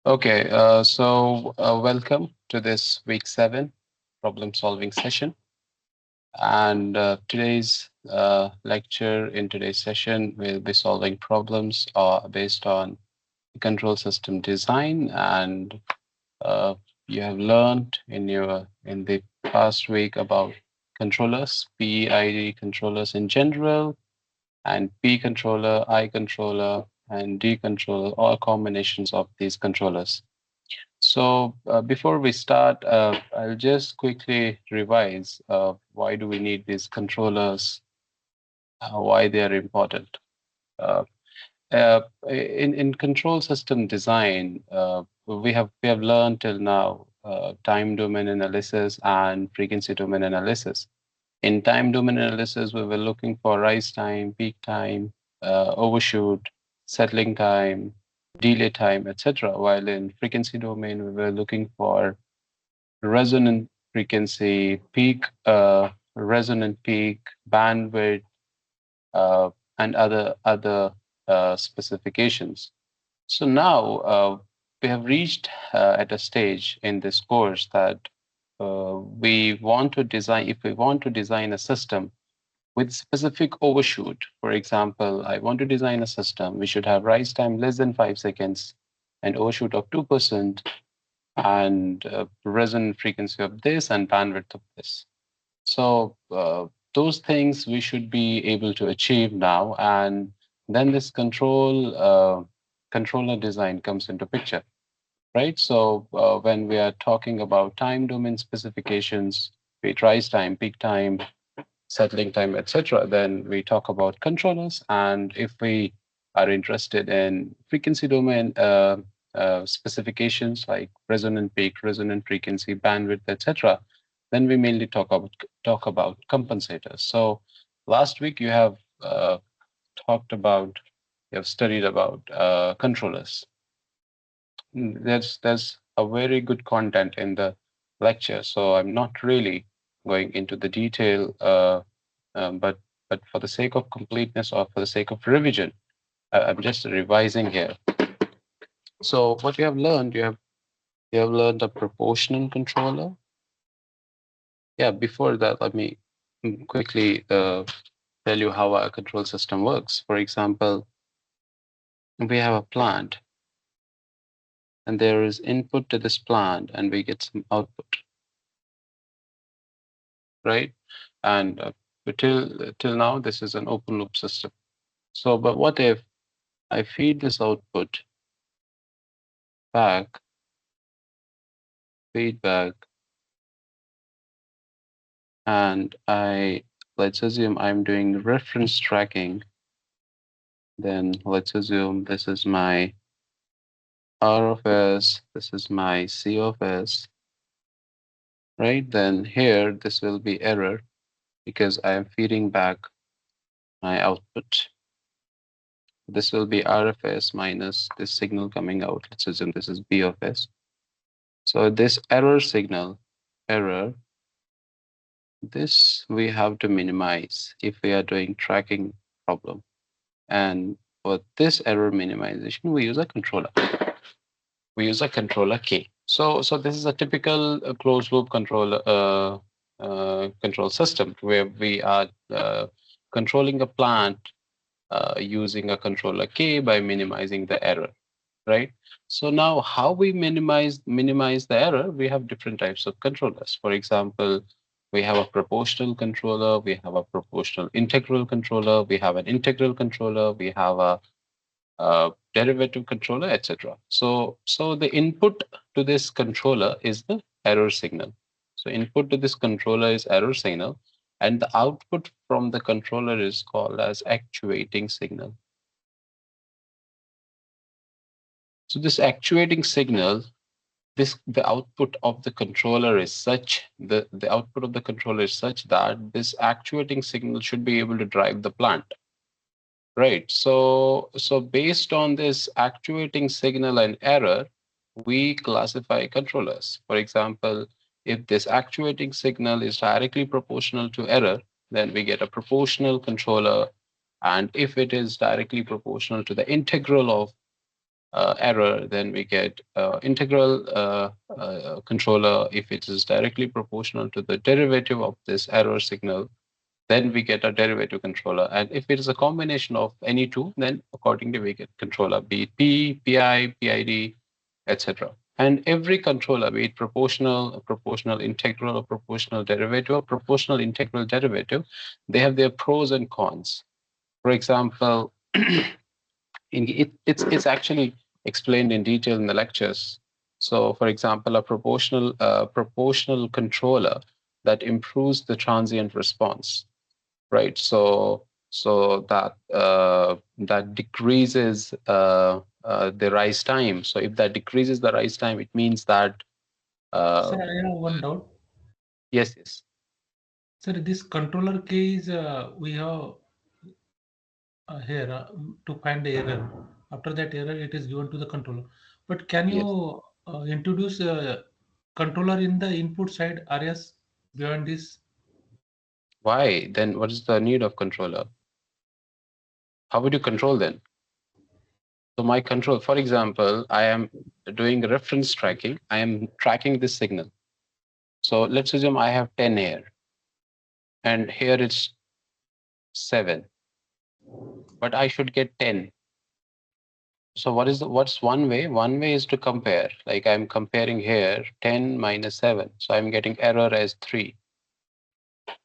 Okay, welcome to this week 7 problem solving session. And today's lecture in today's session will be solving problems based on control system design. And uh, you have learned in the past week about controllers, PID controllers in general, and P controller, I controller, and D controller, or combinations of these controllers. So before we start, I'll just quickly revise why do we need these controllers, why they are important. Uh, in control system design, we have learned till now time domain analysis and frequency domain analysis. In time domain analysis, we were looking for rise time, peak time, overshoot, settling time, delay time, etc. While in frequency domain, we were looking for resonant frequency, peak, resonant peak, bandwidth, uh, and other specifications. So now we have reached at a stage in this course that we want to design. If we want to design a system with specific overshoot, for example, I want to design a system we should have rise time less than 5 seconds, and overshoot of 2%, and resonant frequency of this and bandwidth of this. So those things we should be able to achieve now, and then this controller design comes into picture, right? So when we are talking about time domain specifications, be it rise time, peak time, settling time, etc., then we talk about controllers. And if we are interested in frequency domain specifications like resonant peak, resonant frequency, bandwidth, etc., then we mainly talk about compensators. So last week talked about you have studied about controllers. There's a very good content in the lecture, so I'm not really going into the detail, but for the sake of completeness or for the sake of revision, I'm just revising here. So what you have learned a proportional controller. Yeah, before that, let me quickly tell you how our control system works. For example, we have a plant, and there is input to this plant, and we get some output, right? And till now, this is an open loop system. So, but what if I feed this output back, feedback, and let's assume I'm doing reference tracking. Then let's assume this is my R of S, this is my C of S, right? Then here, this will be error because I am feeding back my output. This will be R of S minus this signal coming out. Let's assume this is B of S. So this error signal, error, this we have to minimize if we are doing tracking problem. And for this error minimization, we use a controller. We use a controller K. So this is a typical closed loop control system where we are controlling a plant using a controller K by minimizing the error, right? So now how we minimize the error, we have different types of controllers. For example, we have a proportional controller, we have a proportional integral controller, we have an integral controller, we have a derivative controller, etc. So the input to this controller is the error signal. So input to this controller is error signal, and the output from the controller is called as actuating signal. So this actuating signal, the output of the controller is such, the output of the controller is such that this actuating signal should be able to drive the plant. Right. So based on this actuating signal and error, we classify controllers. For example, if this actuating signal is directly proportional to error, then we get a proportional controller. And if it is directly proportional to the integral of error, then we get integral controller. If it is directly proportional to the derivative of this error signal, then we get a derivative controller. And if it is a combination of any two, then accordingly we get controller, be it P, PI, PID, etc. And every controller, be it proportional integral, or proportional derivative, or proportional integral derivative, they have their pros and cons. For example, it's actually explained in detail in the lectures. So, for example, a proportional controller that improves the transient response, right? So that decreases the rise time. So if that decreases the rise time, it means that Sir, uh, I have one doubt. yes, yes, Sir, this controller key is we have here to find the error. After that error, it is given to the controller. But can yes. you introduce controller in the input side areas beyond this? Why? Then what is the need of controller? How would you control then? So my control, for example, I am doing reference tracking. I am tracking this signal. So let's assume I have 10 here, and here it's 7, but I should get 10. So what's one way? One way is to compare. Like I'm comparing here 10 minus 7. So I'm getting error as 3.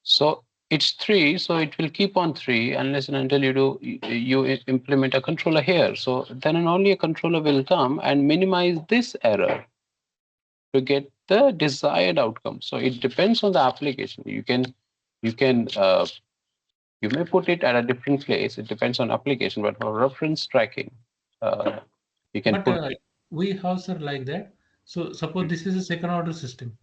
So it's 3, so it will keep on 3 unless and until you implement a controller here. So then and only a controller will come and minimize this error to get the desired outcome. So it depends on the application. You can you may put it at a different place. It depends on application, but for reference tracking, uh, you can But put we have, sir, like that. So suppose this is a second order system.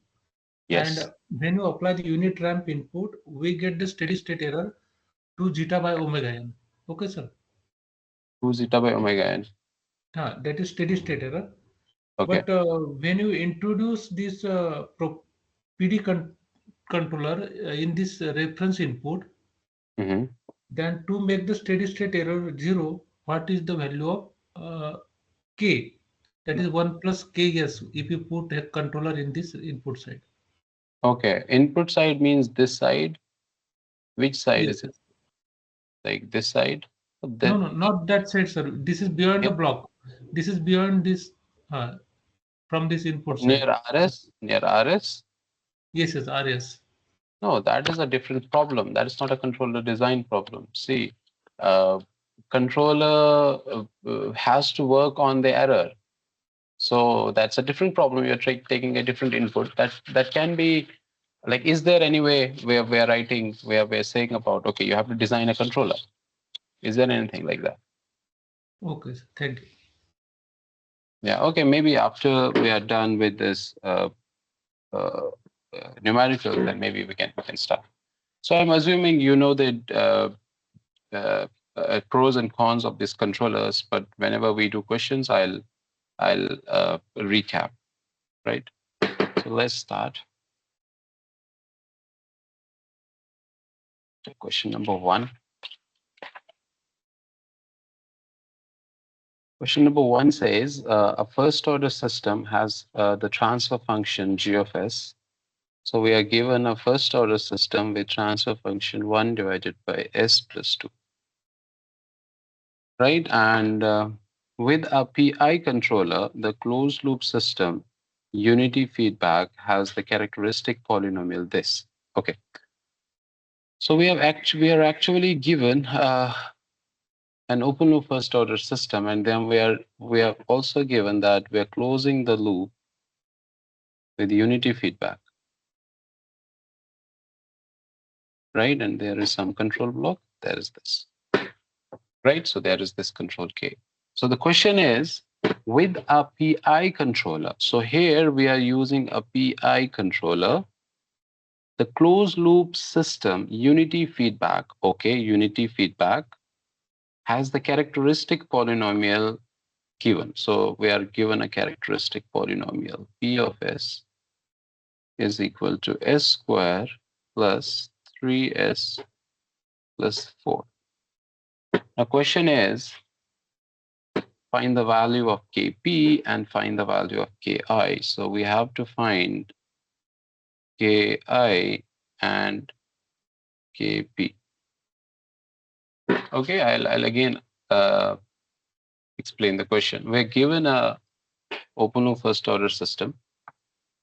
And yes, when you apply the unit ramp input, we get the steady state error 2 zeta by omega n. Okay, sir. 2 zeta by omega n. That is steady state error. Okay. But when you introduce this PD controller in this reference input, Hmm. then to make the steady state error zero, what is the value of k? That is 1 plus ks if you put a controller in this input side. Okay. Input side means this side. Which side Yes, is it? yes. Like this side? No, That no, not that side, sir. This is beyond the near, block. This is beyond this uh, from this input side. near RS? Near RS? Yes, yes, RS. No, that is a different problem. That is not a controller design problem. See, uh, controller has to work on the error. So that's a different problem. You're taking a different input. That can be like, is there any way where we're writing, where we're saying about, okay, you have to design a controller? Is there anything like that? Okay, sir. Thank you. Yeah. Okay. Maybe after we are done with this uh, numerical, then maybe we can start. So I'm assuming you know the pros and cons of these controllers, but whenever we do questions, I'll recap. Right. So let's start. Question number one. Question number one says a first order system has the transfer function g of s. So we are given a first order system with transfer function 1 divided by s plus 2, right? And with a PI controller, the closed loop system unity feedback has the characteristic polynomial this. Okay. So we are actually given an open loop first order system, and then we are also given that we are closing the loop with unity feedback, right? And there is some control block. There is this, right? So there is this control K. So the question is with a PI controller. So here we are using a PI controller. The closed loop system unity feedback, okay, unity feedback has the characteristic polynomial given. So we are given a characteristic polynomial P of S is equal to S square plus 3S plus 4. Now question is, find the value of Kp and find the value of Ki. So we have to find Ki and Kp. Okay, I'll again uh, explain the question. We're given a open loop first order system,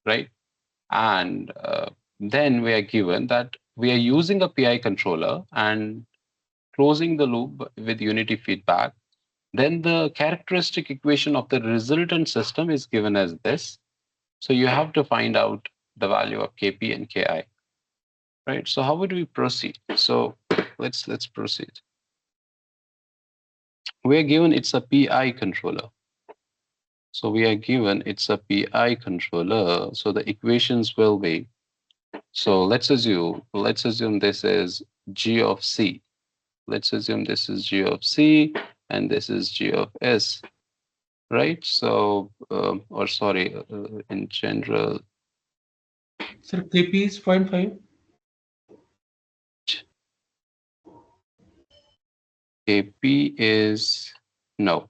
right? And then we are given that we are using a PI controller and closing the loop with unity feedback. Then the characteristic equation of the resultant system is given as this. So you have to find out the value of Kp and Ki, right? So how would we proceed? So let's proceed. We are given it's a PI controller. So we are given it's a PI controller. So the equations will be, so let's assume this is G of C. Let's assume this is G of C and this is G of S, right? So, or sorry, in general, Sir, KP is 0.5. KP is, no,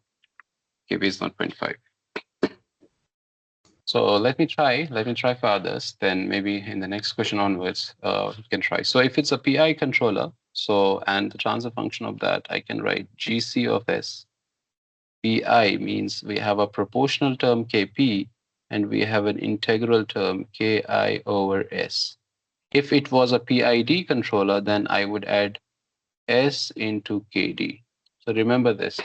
KP is not zero point 0.5. So let me try for others. Then maybe in the next question onwards, you can try. So if it's a PI controller, so and the transfer function of that, I can write GC of S. PI means we have a proportional term Kp and we have an integral term Ki over S. If it was a PID controller, then I would add S into KD. So remember this.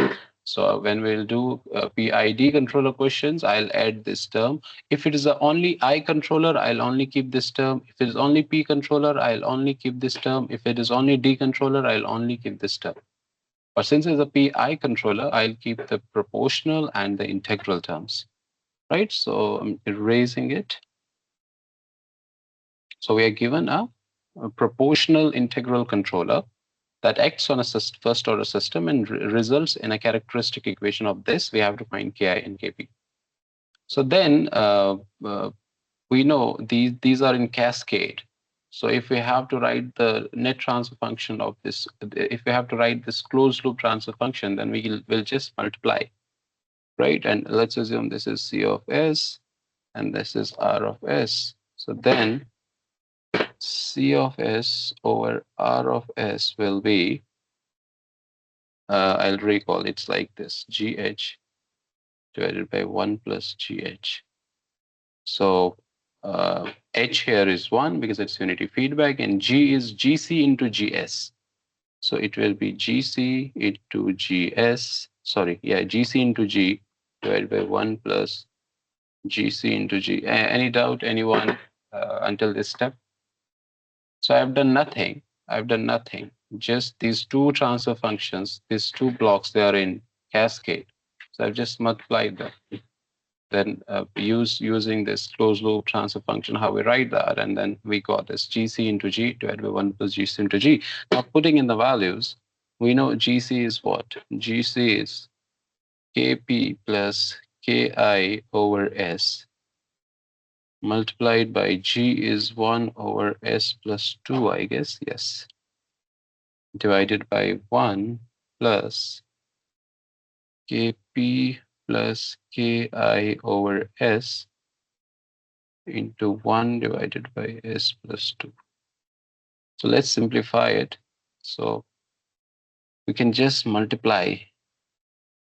So when we'll do PID controller questions, I'll add this term. If it is a only I controller, I'll only keep this term. If it is only P controller, I'll only keep this term. If it is only D controller, I'll only keep this term. But since it's a PI controller, I'll keep the proportional and the integral terms, right? So I'm erasing it. So we are given a proportional integral controller that acts on a first order system and results in a characteristic equation of this. We have to find Ki and Kp. So then we know these are in cascade. So if we have to write the net transfer function of this, if we have to write this closed loop transfer function, then we'll just multiply, right? And let's assume this is C of S and this is R of S. So then C of S over R of S will be, I'll recall it's like this, GH divided by 1 plus GH. So H here is 1 because it's unity feedback, and G is GC into GS. So it will be GC into GS, sorry, yeah, GC into G divided by 1 plus GC into G. Any doubt, anyone, until this step? So I've done nothing. I've done nothing. Just these two transfer functions, these two blocks, they are in cascade. So I've just multiplied them. Then using this closed loop transfer function, how we write that, and then we got this GC into G divided by 1 plus GC into G. Now putting in the values, we know GC is what? GC is Kp plus Ki over S multiplied by G is 1 over S plus 2, I guess. Yes. Divided by 1 plus Kp plus Ki over S into 1 divided by S plus 2. So let's simplify it. So we can just multiply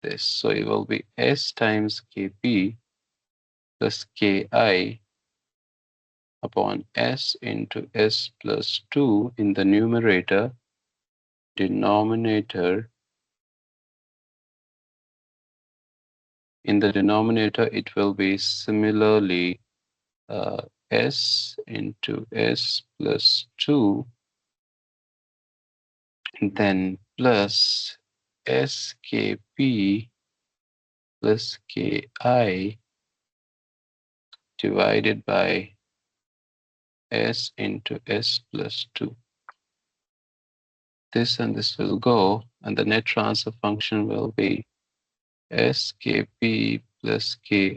this. So it will be S times Kp plus Ki upon S into S plus 2 in the numerator. Denominator, in the denominator, it will be similarly S into S plus 2, and then plus SKP plus Ki divided by S into S plus 2. This and this will go, and the net transfer function will be SKP plus Ki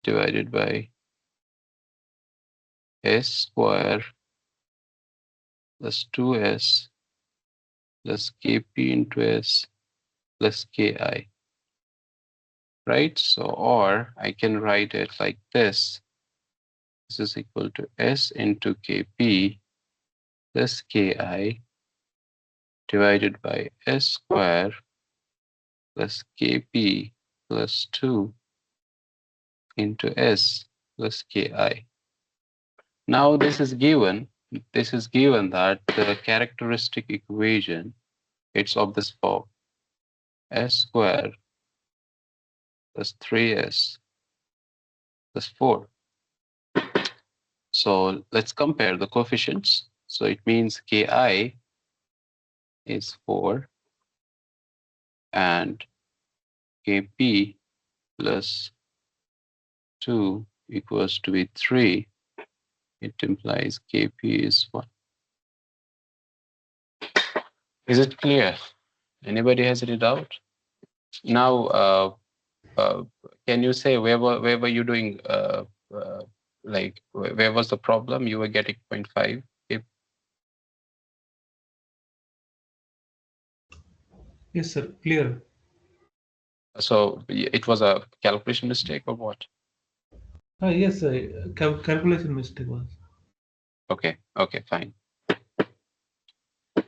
divided by S square plus 2S plus Kp into S plus Ki, right? So, or I can write it like this. This is equal to S into Kp plus Ki divided by S square plus Kp plus 2 into S plus Ki. Now this is given that the characteristic equation, it's of this form, S square plus 3S plus 4. So let's compare the coefficients. So it means Ki is 4 and Kp plus 2 equals to be 3. It implies Kp is 1. Is it clear? Anybody has any doubt? Now, uh, can you say where were you doing? Uh, like where was the problem? You were getting 0.5. Yes, sir. Clear. So it was a calculation mistake or what? Yes, sir. Calculation mistake was. Okay, okay, fine.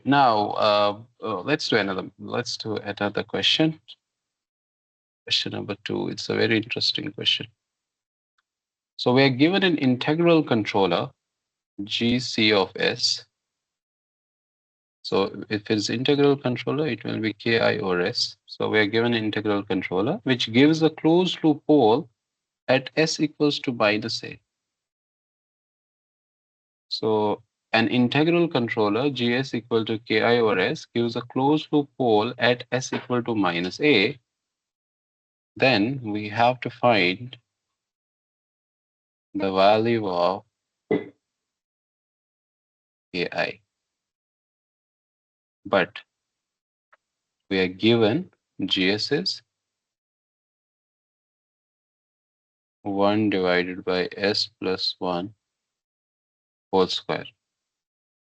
Now let's do another question. Question number 2. It's a very interesting question. So we are given an integral controller GC of S. So if it's integral controller, it will be Ki or S. So we are given an integral controller which gives a closed loop pole at S equals to minus A. So an integral controller GS equal to Ki over S gives a closed loop pole at S equal to minus A. Then we have to find the value of Ki. But we are given GS is 1 divided by S plus 1 whole square.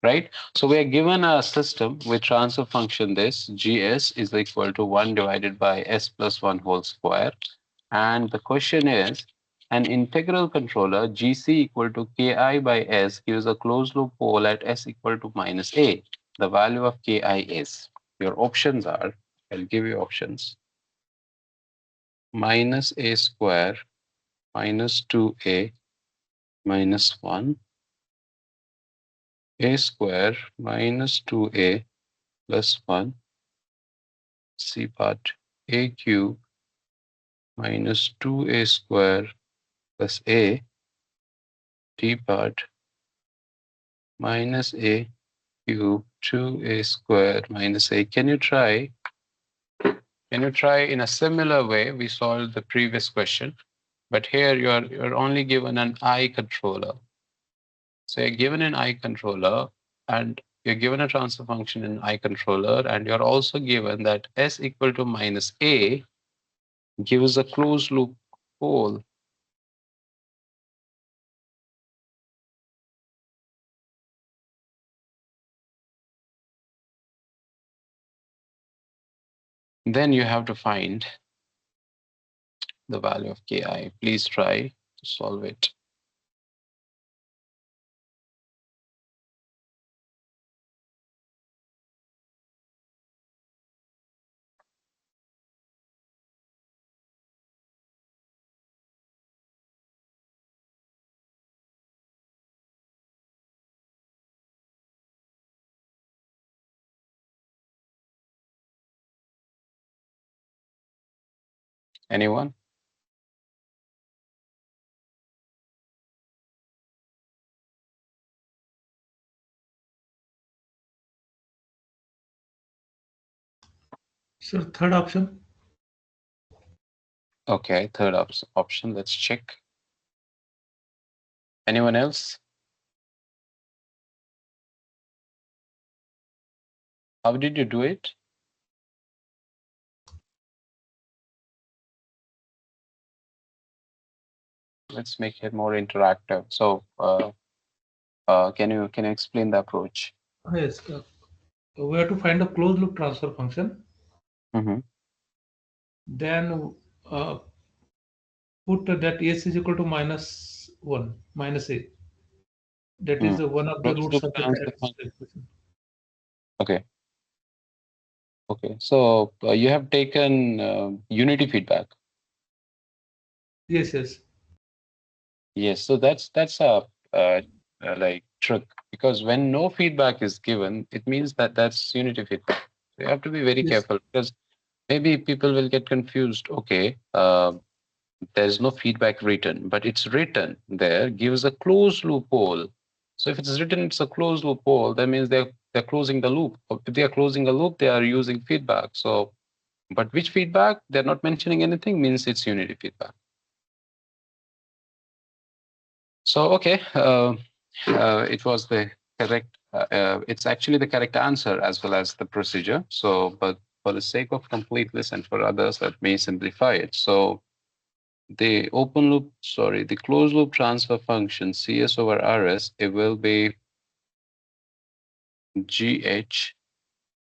Right? So we are given a system with transfer function this GS is equal to 1 divided by S plus 1 whole square. And the question is, an integral controller GC equal to Ki by S gives a closed loop pole at S equal to minus A. The value of Ki is, your options are, I'll give you options, minus A square minus 2A minus 1, A square minus 2A plus 1, C part A cube minus 2A square plus A, D part minus A cube 2A square minus A. Can you try? Can you try in a similar way? We solved the previous question, but here you're only given an I controller. So you're given an I controller and you're given a transfer function in I controller, and you're also given that S equal to minus A gives a closed loop pole. Then you have to find the value of Ki. Please try to solve it. Anyone? Sir, third option. Okay, third option. Let's check. Anyone else? How did you do it? Let's make it more interactive. So, can you explain the approach? Yes. We have to find a closed loop transfer function. Mm-hmm. Then uh, put that s is equal to minus 1, minus a. That Hmm. is one of the Closed roots loop of the transfer function. characteristic equation. Okay. Okay. So you have taken unity feedback. Yes, yes, Yes. So that's a like trick, because when no feedback is given, it means that that's unity feedback. So you have to be very yes. careful, because maybe people will get confused. Okay. There's no feedback written, but it's written there gives a closed loophole. So if it's written it's a closed loophole, that means they're closing the loop. If they are closing a loop, they are using feedback. So, but which feedback? They're not mentioning anything, means it's unity feedback. So okay, it was the correct. It's actually the correct answer as well as the procedure. So, but for the sake of completeness and for others, let me simplify it. So the closed loop transfer function Cs over Rs, it will be GH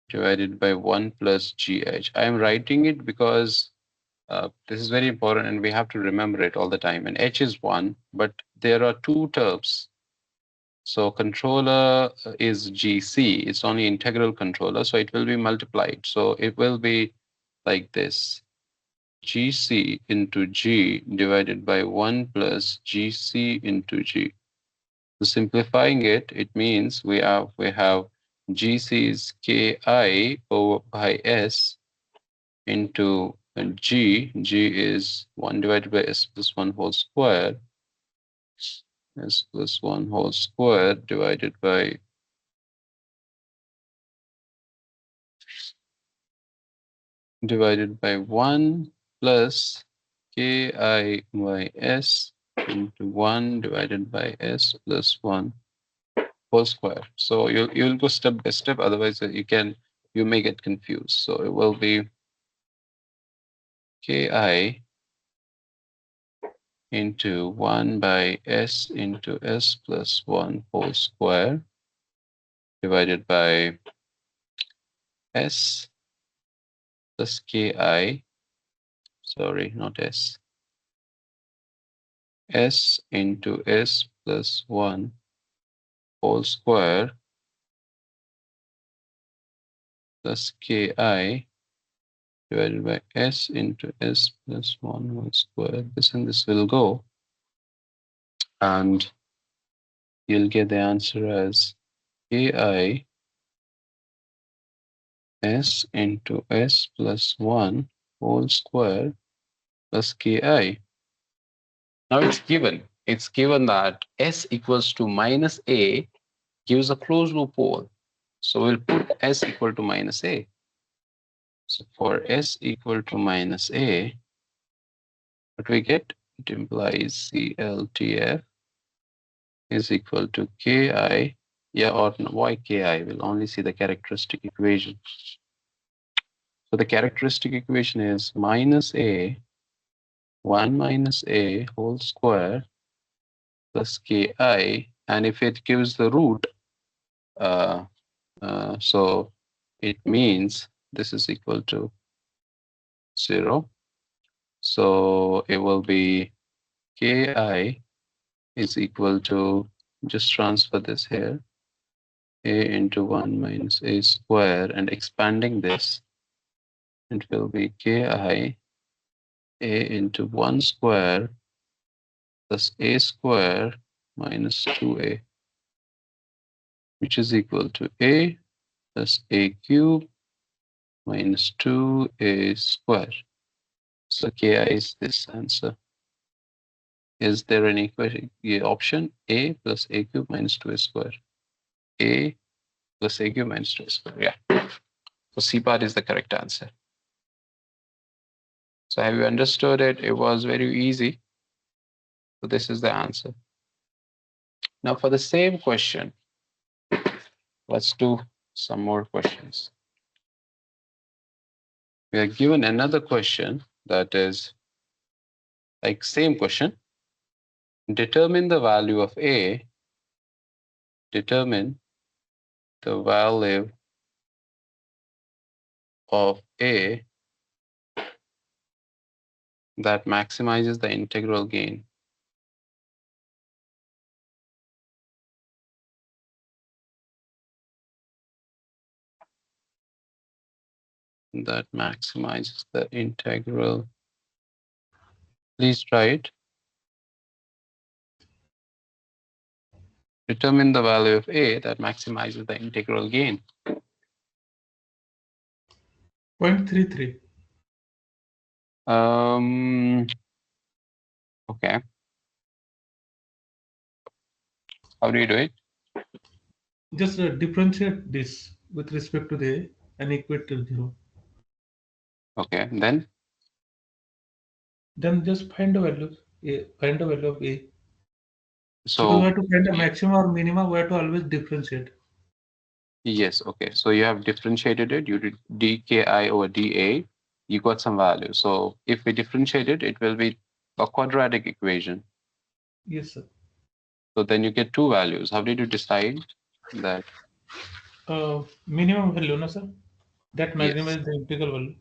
divided by 1 plus GH. I am writing it because this is very important and we have to remember it all the time. And H is 1, but there are two terms. So controller is GC. It's only integral controller, so it will be multiplied. So it will be like this. GC into G divided by 1 plus GC into G. So simplifying it, it means we have GC is KI over by S into G. G is 1 divided by S plus 1 whole square. S plus 1 whole square divided by 1 plus Ki by S into 1 divided by S plus 1 whole square. So you'll go step by step, otherwise you may get confused. So it will be Ki into 1 by S into S plus 1 whole square divided by S plus Ki, sorry, not S, S into S plus 1 whole square plus Ki divided by S into S plus 1 whole square. This and this will go, and you'll get the answer as Ki S into S plus 1 whole square plus Ki. Now it's given that S equals to minus A gives a closed loop pole. So we'll put S equal to minus A. So for S equal to minus A, what we get? It implies CLTF is equal to Ki. Yeah, or no, why Ki? We'll only see the characteristic equation. So the characteristic equation is minus A, 1 minus A whole square plus Ki. And if it gives the root, uh, so it means this is equal to 0. So it will be Ki is equal to, just transfer this here, A into 1 minus A square, and expanding this, it will be Ki A into 1 square plus A square minus 2A, which is equal to A plus A cube minus 2A square. So Ki is this answer. Is there any question? Yeah, option A plus A cube minus 2A square? A plus A cube minus 2A square. Yeah. So C part is the correct answer. So have you understood it? It was very easy. So this is the answer. Now for the same question, let's do some more questions. We are given another question that is like same question. Determine the value of A. Determine the value of A that maximizes the integral gain. That maximizes the integral. Please try it. Determine the value of a that maximizes the integral gain. 0.33. Okay. How do you do it? Just differentiate this with respect to the and equate to 0. Okay. Then Then just find the value. Find the value of a. Because we so have to find the maximum or minimum, we have to always differentiate. yes. Okay. So you have differentiated it. You did dki over dA. You got some value. So if we differentiate it, it will be a quadratic equation. Yes, sir. So then you get two values. How did you decide that? Minimum value, no, sir? That Yes. maximizes the integral value.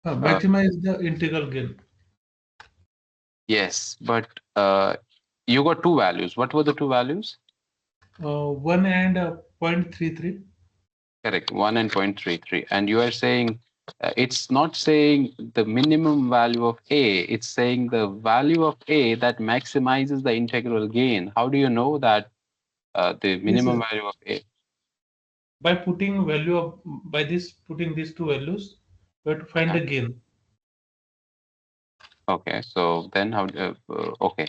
Uh, Maximize the integral gain. yes, but you got two values. What were the two values? 1 and 0.33. Correct, 1 and 0.33. And you are saying it's not saying the minimum value of A, it's saying the value of A that maximizes the integral gain. How do you know that the Yes, minimum sir. value of A? By putting value of by this putting these two values, we have to find Yeah. the gain. Okay, so then okay.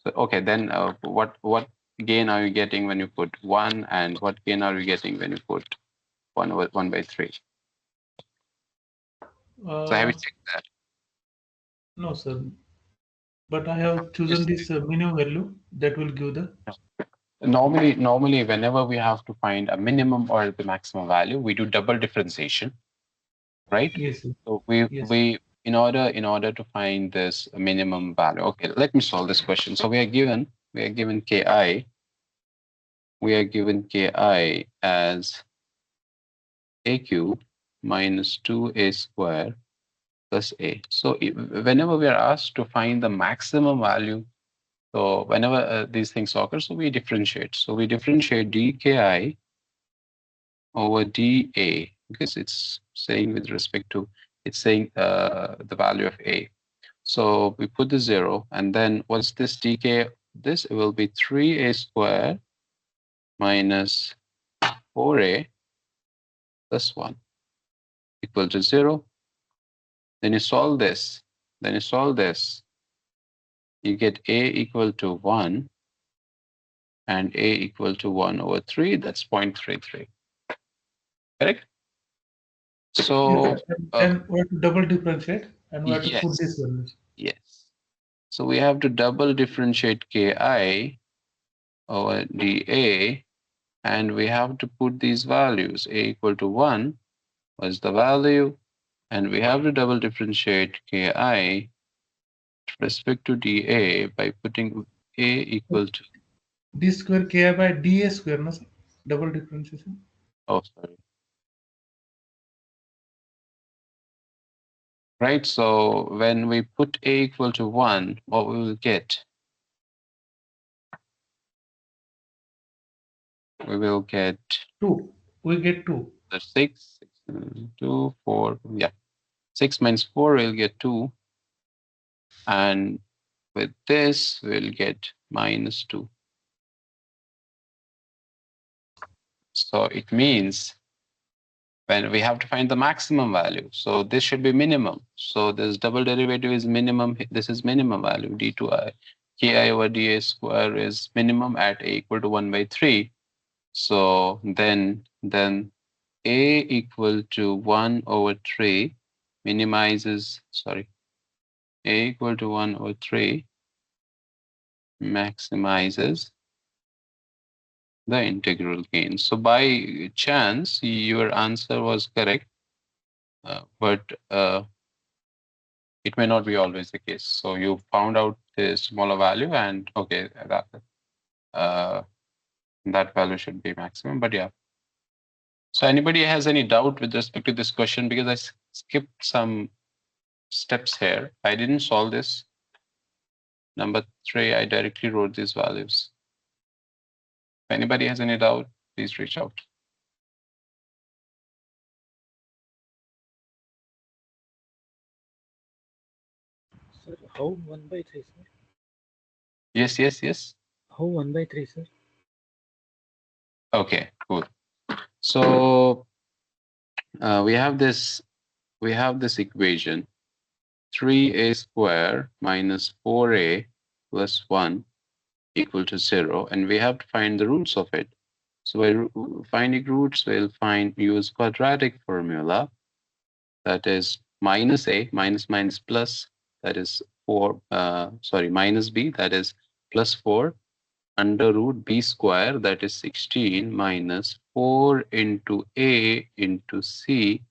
So, okay, then what gain are you getting when you put 1 and what gain are you getting when you put 1 over 1 by 3? So have you Uh, checked that? no, sir. But I have chosen Yes. this minimum value that will give the. Normally, whenever we have to find a minimum or the maximum value, we do double differentiation, right? Yes, sir. So we Yes. we in order to find this minimum value. Okay, let me solve this question. So we are given ki. We are given ki as a cube minus 2a square plus a. So whenever we are asked to find the maximum value, so whenever these things occur, so we differentiate. So we differentiate dki over dA because it's saying with respect to it's saying the value of A. So we put the 0 and then what's this dk? This will be 3a squared minus 4a plus 1 equal to 0. Then you solve this. Then you solve this. You get a equal to 1 and a equal to 1 over 3. That's 0.33. Correct? Yes, So sir. And we have to double differentiate and we have to put these yes, values. yes. So we have to double differentiate ki over dA, and we have to put these values. A equal to 1 was the value, and we have to double differentiate ki with respect to dA by putting A equal to, D square ki by dA square, no, sir? Double differentiation. oh, sorry. Right, so when we put A equal to 1, what we will get? We will get 2. We get 2. the 6, 2, 4, yeah. 6 minus 4 will get 2, and with this we'll get minus 2. So it means when we have to find the maximum value. So this should be minimum. So this double derivative is minimum. This is minimum value d2i. Ki over dA square is minimum at a equal to 1 by 3. So then a equal to 1 over 3 minimizes, sorry, a equal to 1 over 3 maximizes the integral gain. So by chance, your answer was correct, but it may not be always the case. So you found out the smaller value, and okay, uh, that value should be maximum. But yeah. So anybody has any doubt with respect to this question because I skipped some steps here. I didn't solve this. Number 3, I directly wrote these values. If anybody has any doubt, please reach out. Sir, how 1 by 3, sir? Yes, yes, yes. How 1 by 3, sir? Okay, cool. So we have this equation 3a square minus 4a plus 1 equal to 0, and we have to find the roots of it. So by finding roots, we'll use quadratic formula, that is minus a minus minus plus, that is 4, minus b, that is plus 4, under root b square, that is 16, minus 4 into a into c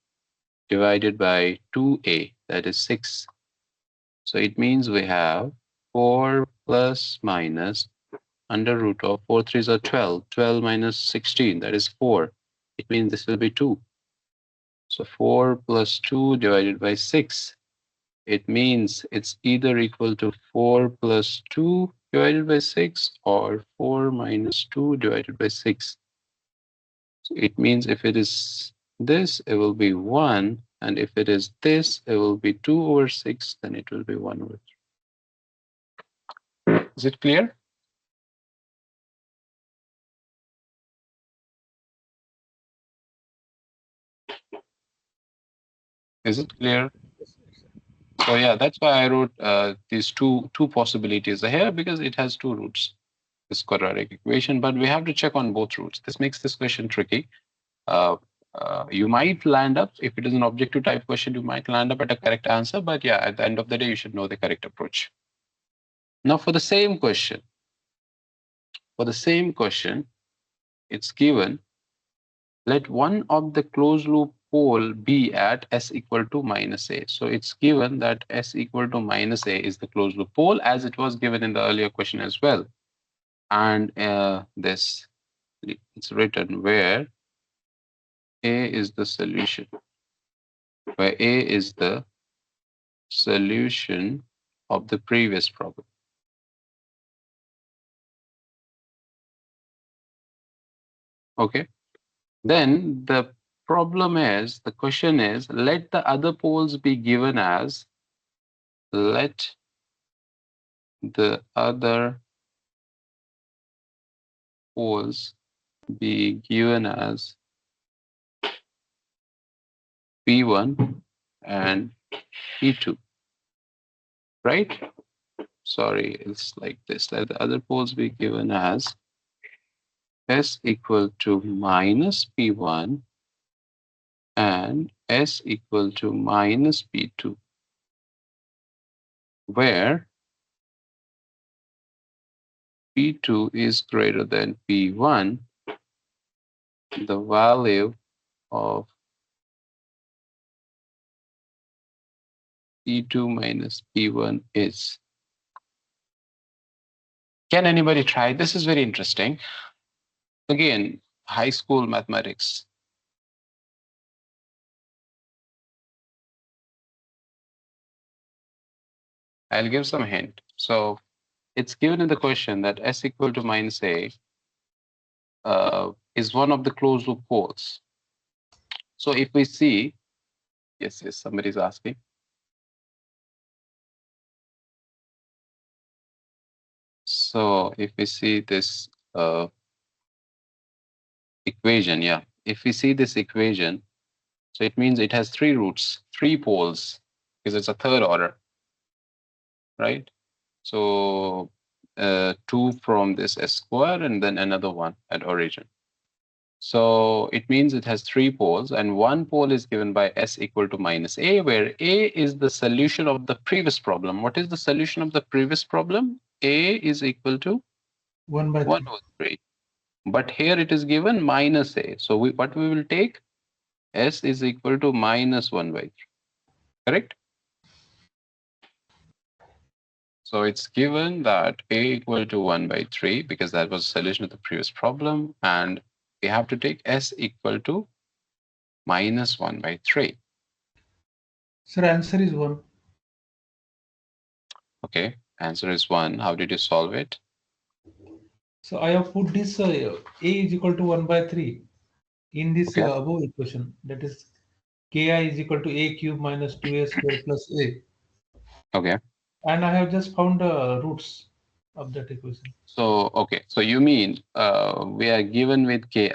divided by 2a, that is 6. So it means we have 4 plus minus under root of 4 threes are 12. 12 minus 16, that is 4. It means this will be 2. So 4 plus 2 divided by 6. It means it's either equal to 4 plus 2 divided by 6 or 4 minus 2 divided by 6. So it means if it is this, it will be 1. And if it is this, it will be 2 over 6. Then it will be 1 over 3. Is it clear? Is it clear? Yes, sir. So yeah, that's why I wrote these two possibilities here, because it has two roots, this quadratic equation, but we have to check on both roots. This makes this question tricky. Uh, you might land up, if it is an objective type question, you might land up at a correct answer, but yeah, at the end of the day, you should know the correct approach. Now for the same question, it's given, let one of the closed loop pole be at s equal to minus a. So it's given that s equal to minus a is the closed loop pole, as it was given in the earlier question as well. And this, it's written where a is the solution, where a is the solution of the previous problem. Okay. Then the question is, let the other poles be given as, let the other poles be given as P1 and P2, right? Sorry, it's like this. Let the other poles be given as S equal to minus P1 and S equal to minus P2, where P2 is greater than P1, the value of P2 minus P1 is. Can anybody try? This is very interesting. Again, high school mathematics. I'll give some hint. So it's given in the question that S equal to minus A is one of the closed loop poles. So if we see, yes, somebody's asking. So if we see this equation, yeah, if we see this equation, so it means it has three roots, three poles, because it's a third order, right? So 2 from this S square and then another one at origin. So it means it has three poles, and one pole is given by S equal to minus A, where A is the solution of the previous problem. What is the solution of the previous problem? A is equal to 1 by 1 3. over 3. But here it is given minus A. So what we will take? S is equal to minus 1 by 3. Correct? So it's given that A equal to 1 by 3, because that was the solution of the previous problem. And we have to take S equal to minus 1 by 3. Sir, answer is 1. Okay, answer is 1. How did you solve it? So I have put this A is equal to 1 by 3 in this Okay, above equation. That is Ki is equal to A cube minus 2A square plus A. okay. And I have just found the roots of that equation. So, okay, so you mean we are given with Ki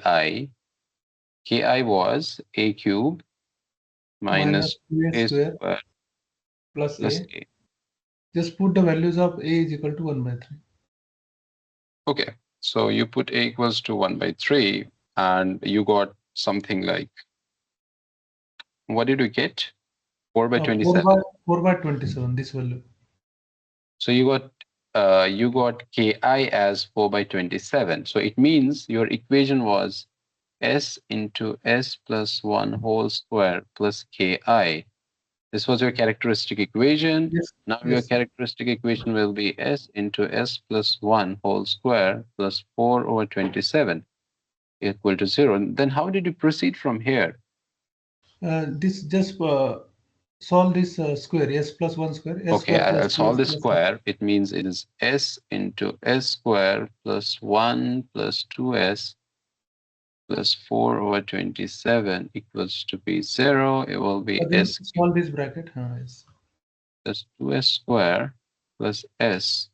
was a cube Minus minus 2A a square square plus plus A. a. Just put the values of A is equal to 1 by 3. Okay, so you put a equals to 1 by 3, and you got something like, what did you get? 4 by 4 27. by 4 by 27, this value. So you got Ki as 4 by 27. So it means your equation was s into s plus 1 whole square plus Ki. This was your characteristic equation. Yes, Now your yes. characteristic equation will be s into s plus 1 whole square plus 4 over 27 equal to 0. And then how did you proceed from here? This just solve this square, s plus 1 square, s Okay, square plus I'll solve 2s this plus 1. square. It means it is s into s square plus 1 plus 2s plus 4 over 27 equals to be 0. It will be Then s cubed solve this bracket. Yes. plus 2s square plus s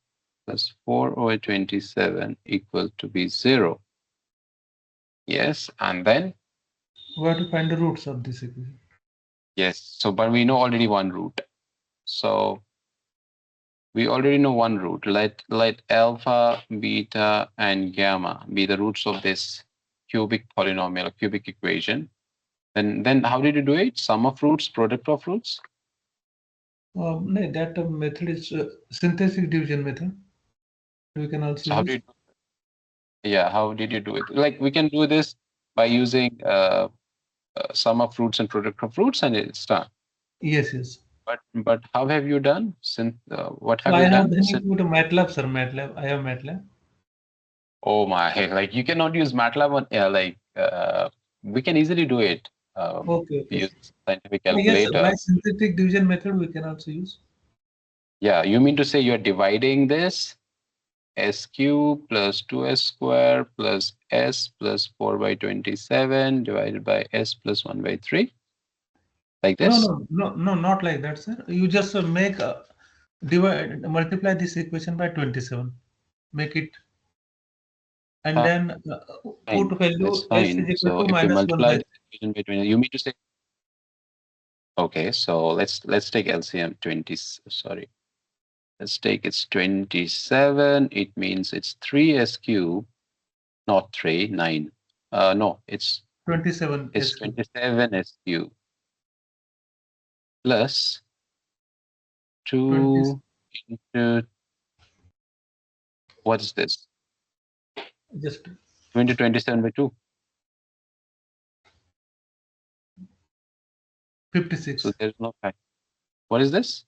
plus 4 over 27 equal to be 0. Yes, and then, We have to find the roots of this equation. yes, so but we know already one root. So we already know one root. Let alpha, beta, and gamma be the roots of this cubic polynomial, cubic equation. Then how did you do it? Sum of roots, product of roots? No, that method is synthetic division method. We can also So how use. did yeah, how did you do it? Like we can do this by using sum of roots and product of roots, and it's done. Yes, yes. But how have you done? Since what So have I you have done? then Since, include MATLAB, sir. MATLAB. I have MATLAB. oh my, like you cannot use MATLAB on we can easily do it. Okay, okay. Use scientific Yes, by calculator. synthetic division method, we can also use. Yeah, you mean to say you're dividing this s cube plus 2s square plus s plus 4 by 27 divided by s plus 1 by 3, like No, this? no, no, no, not like that, sir. You just make divide, multiply this equation by 27. Make it, and then put Fine, that's value s is fine. equal So to if we minus 1 multiply by this equation by 20, you mean to say, okay, so let's take LCM 20, sorry. Let's take it's 27. It means it's 3s cube, not 3, 9. No, 27 it's s cube. 27s cube plus 20, 2 into, what is this? just 27 by 2. So 56. there's no fact. What is this?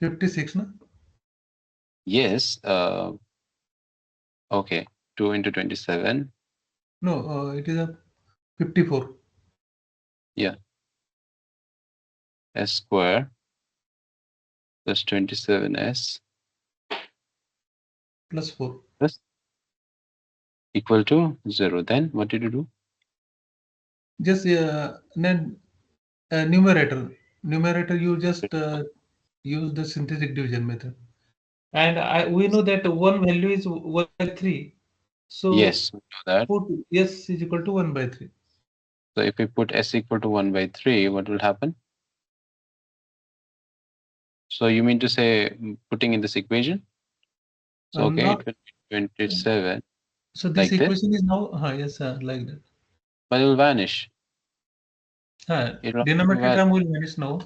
56, no? Yes. Okay. 2 into 27. No, it is a 54 Yeah. S square plus 27s plus 4. plus equal to 0. Then what did you do? Just then numerator you just use the synthetic division method. And we know that one value is 1 by 3. So Yes, we know that. put s is equal to 1 by 3. So if we put s equal to 1 by 3, what will happen? So you mean to say putting in this equation? So okay, Not it will be 27 so this like this, equation is now yes like that. but it will vanish. It will automatically Denominator vanish. term will vanish now.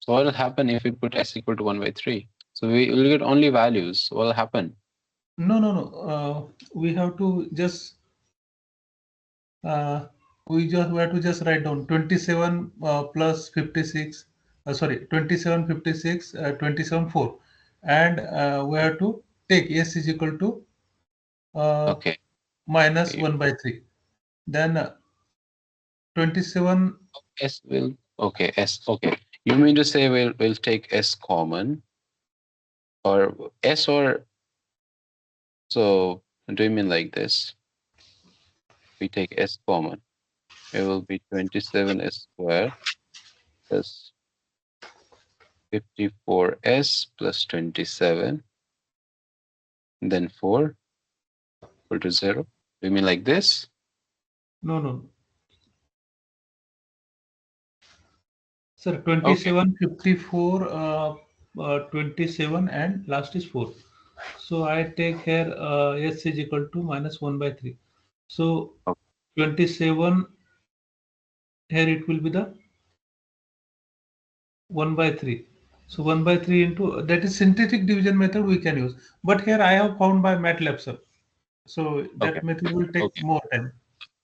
So what will happen if we put s equal to 1 by 3? So we will get only values. What will happen? No, no, no. We have to just uh, we have to just write down 27 plus 56. Sorry, 27, 56, 27, 4, and we have to take s is equal to uh, Okay. minus You- 1 by 3. Then 27. S will, okay, S, okay. You mean to say we'll take S common, or S, or so do you mean like this? We take S common. It will be 27S square plus 54S plus 27, then 4 equal to 0. Do you mean like this? No, no. Sir, Okay. 27, 54, 27, and last is 4. So I take here S is equal to minus 1 by 3. So Okay. 27, here it will be the 1 by 3. So 1 by 3 into, that is synthetic division method we can use. But here I have found by MATLAB, sir. So Okay. that method will take Okay. more time.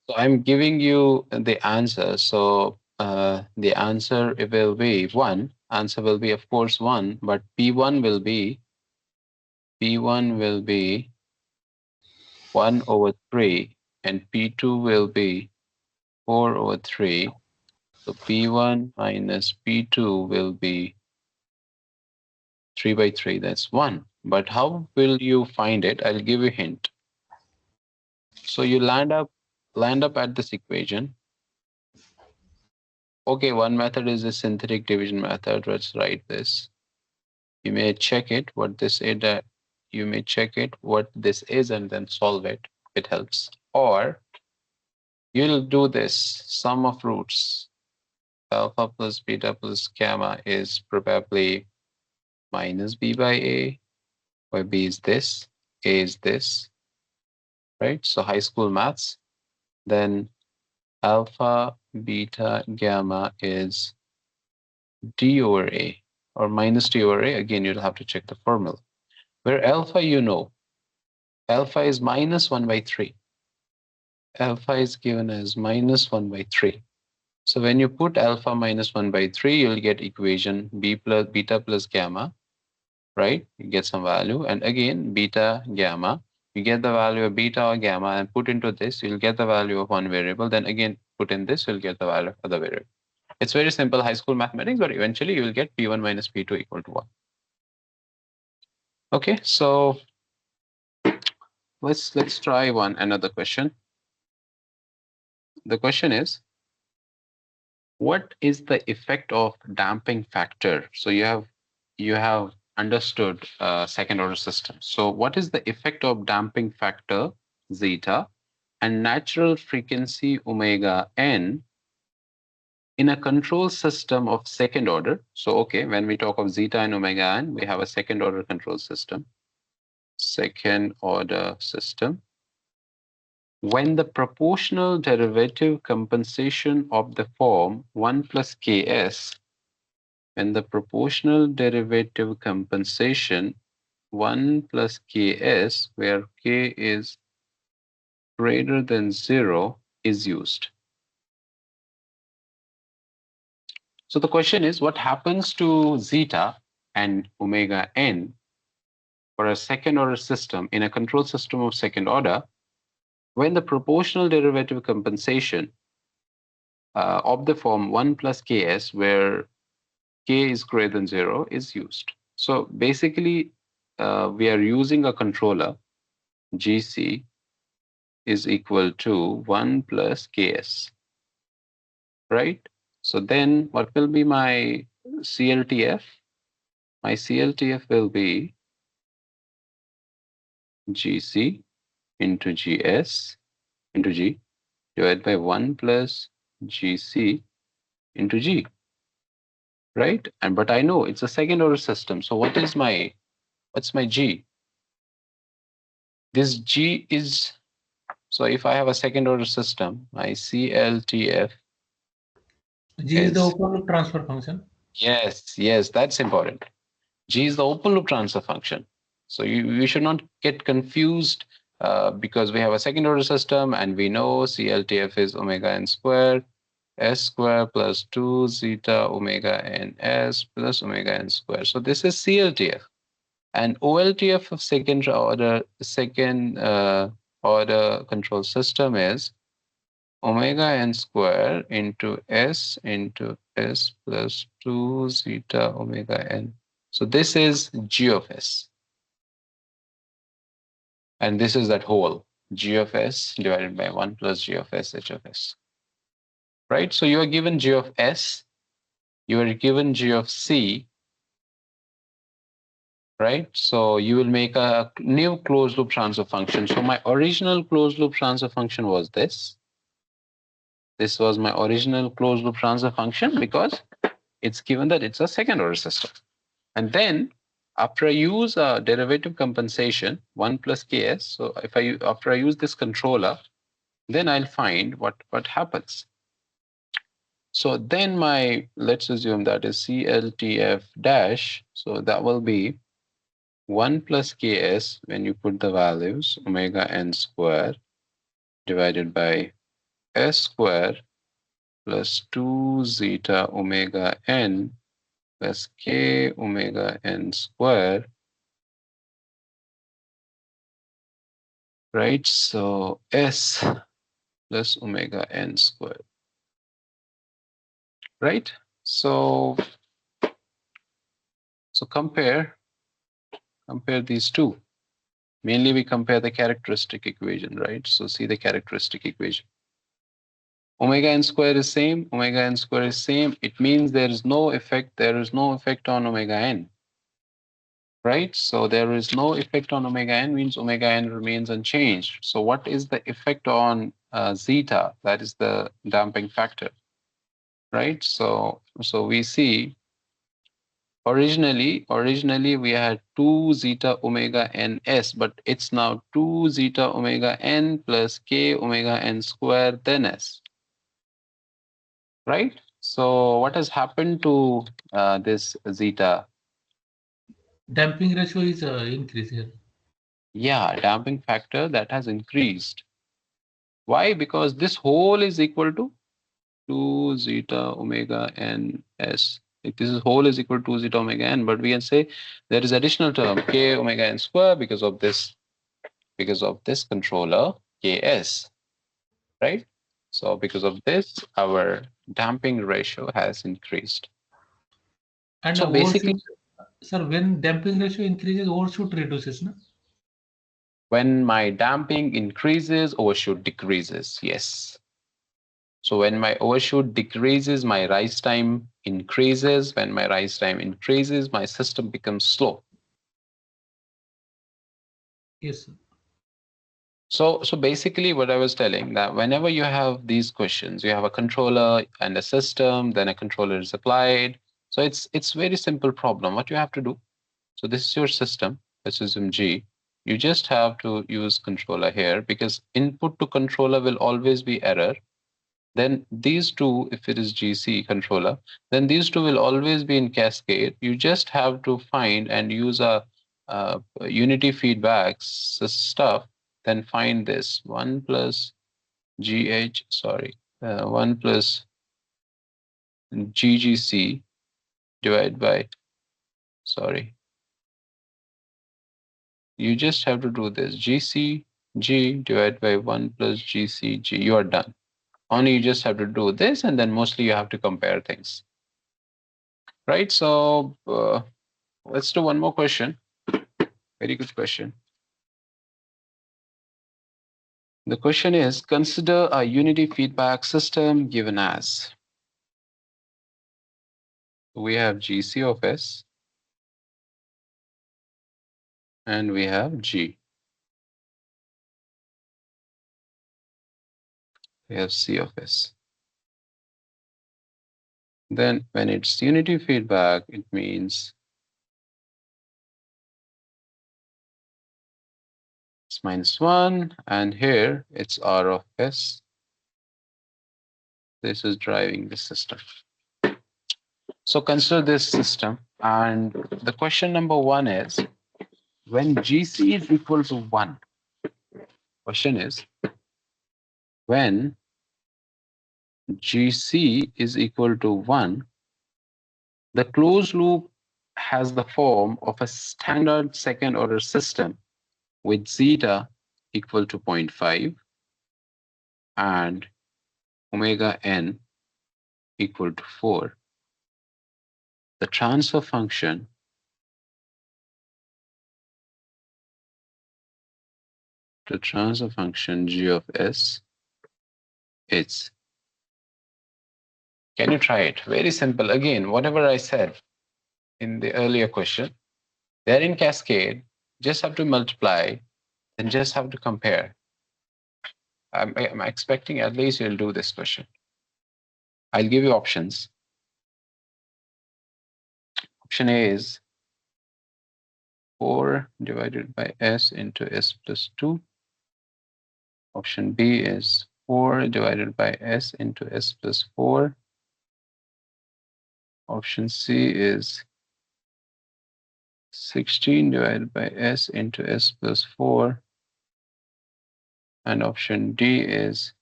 So I'm giving you the answer. So the answer it will be 1. Answer will be of course 1, but P1 will be 1 over 3, and P2 will be 4 over 3. So P1 minus P2 will be 3 by 3. That's 1. But how will you find it? I'll give you a hint. So you land up at this equation. Okay, one method is the synthetic division method. Let's write this. You may check it what this is. You may check it what this is and then solve it. It helps. Or you'll do this sum of roots. Alpha plus beta plus gamma is probably minus b by a, where b is this, a is this, right? So high school maths. Then alpha, beta, gamma is d over a, or minus d over a. Again, you'll have to check the formula. Where alpha, alpha is minus 1 by 3. Alpha is given as minus 1 by 3. So when you put alpha minus 1 by 3, you'll get equation b plus beta plus gamma, right? You get some value. And again, beta, gamma. You get the value of beta or gamma and put into this, you'll get the value of one variable. Then again, put in this, you'll get the value of other variable. It's very simple high school mathematics, but eventually you will get P1 minus P2 equal to 1. Okay, so let's try another question. The question is, what is the effect of damping factor? So you have understood second order system. So what is the effect of damping factor zeta and natural frequency omega n in a control system of second order? So okay, when we talk of zeta and omega n, we have a second order control system. Second order system. When the proportional derivative compensation of the form 1 plus ks, when the proportional derivative compensation 1 plus ks, where k is greater than 0, is used. So the question is, what happens to zeta and omega n for a second order system in a control system of second order when the proportional derivative compensation of the form 1 plus ks, where k is greater than 0, is used. So basically, we are using a controller, gc is equal to 1 plus ks, right? So then what will be my CLTF? My CLTF will be gc into gs into g divided by 1 plus gc into g, right? And but I know it's a second order system. So what's my g? This g is, so if I have a second order system, my CLTF G is the is, open loop transfer function. yes, that's important. G is the open loop transfer function. So you should not get confused because we have a second order system and we know CLTF is omega n square, s square plus 2 zeta omega n s plus omega n square. So this is CLTF. And OLTF of second order control system is omega n square into s plus 2 zeta omega n. So this is g of s. And this is that whole g of s divided by 1 plus g of s h of s. Right? So you are given g of s, you are given g of c, right? So you will make a new closed loop transfer function. So my original closed loop transfer function was this. This was my original closed loop transfer function because it's given that it's a second order system. And then after I use a derivative compensation, 1 plus ks, so if after I use this controller, then I'll find what happens. So then let's assume that is CLTF dash. So that will be 1 plus ks when you put the values omega n square divided by s square plus 2 zeta omega n plus k omega n square, right? So s plus omega n square, right? So compare these two. Mainly we compare the characteristic equation, right? So see the characteristic equation. Omega n square is same, omega n square is same. It means there is no effect on omega n, right? So there is no effect on omega n means omega n remains unchanged. So what is the effect on zeta? That is the damping factor, right? So we see originally we had 2 zeta omega n s, but it's now 2 zeta omega n plus k omega n square then s, right? So what has happened to this zeta? Damping ratio is increased here. Yeah, damping factor that has increased. Why? Because this whole is equal to 2 zeta omega n s. If this is whole is equal to 2 zeta omega n, but we can say there is additional term k omega n square because of this controller ks, right? So because of this, our damping ratio has increased. And So basically, overshoot, sir, when damping ratio increases, overshoot reduces, no? when my damping increases, overshoot decreases. Yes. So when my overshoot decreases, my rise time increases. When my rise time increases, my system becomes slow. Yes, sir. So basically what I was telling that whenever you have these questions, you have a controller and a system, then a controller is applied. So it's very simple problem. What you have to do. So this is your system. Let's assume G. You just have to use controller here because input to controller will always be error. Then these two, if it is GC controller, then these two will always be in cascade. You just have to find and use a unity feedback stuff, then find this 1 plus GH, sorry, 1 plus GGC divided by, sorry, you just have to do this GCG divided by 1 plus GCG. You are done. Only you just have to do this, and then mostly you have to compare things. Right, so let's do one more question. Very good question. The question is, consider a unity feedback system given as, we have GC of S and we have G. We have C of S. Then when it's unity feedback, it means it's -1, and here it's R of S. This is driving the system. So consider this system, and the question number 1 is, when GC is equal to 1, question is, when GC is equal to 1, the closed loop has the form of a standard second order system with zeta equal to 0.5 and omega n equal to 4, the transfer function g of s is. Can you try it? Very simple. Again, whatever I said in the earlier question, they're in cascade. Just have to multiply and just have to compare. I'm expecting at least you'll do this question. I'll give you options. Option A is 4 divided by s into s plus 2. Option B is 4 divided by s into s plus 4. Option C is 16 divided by s into s plus 4. And option D is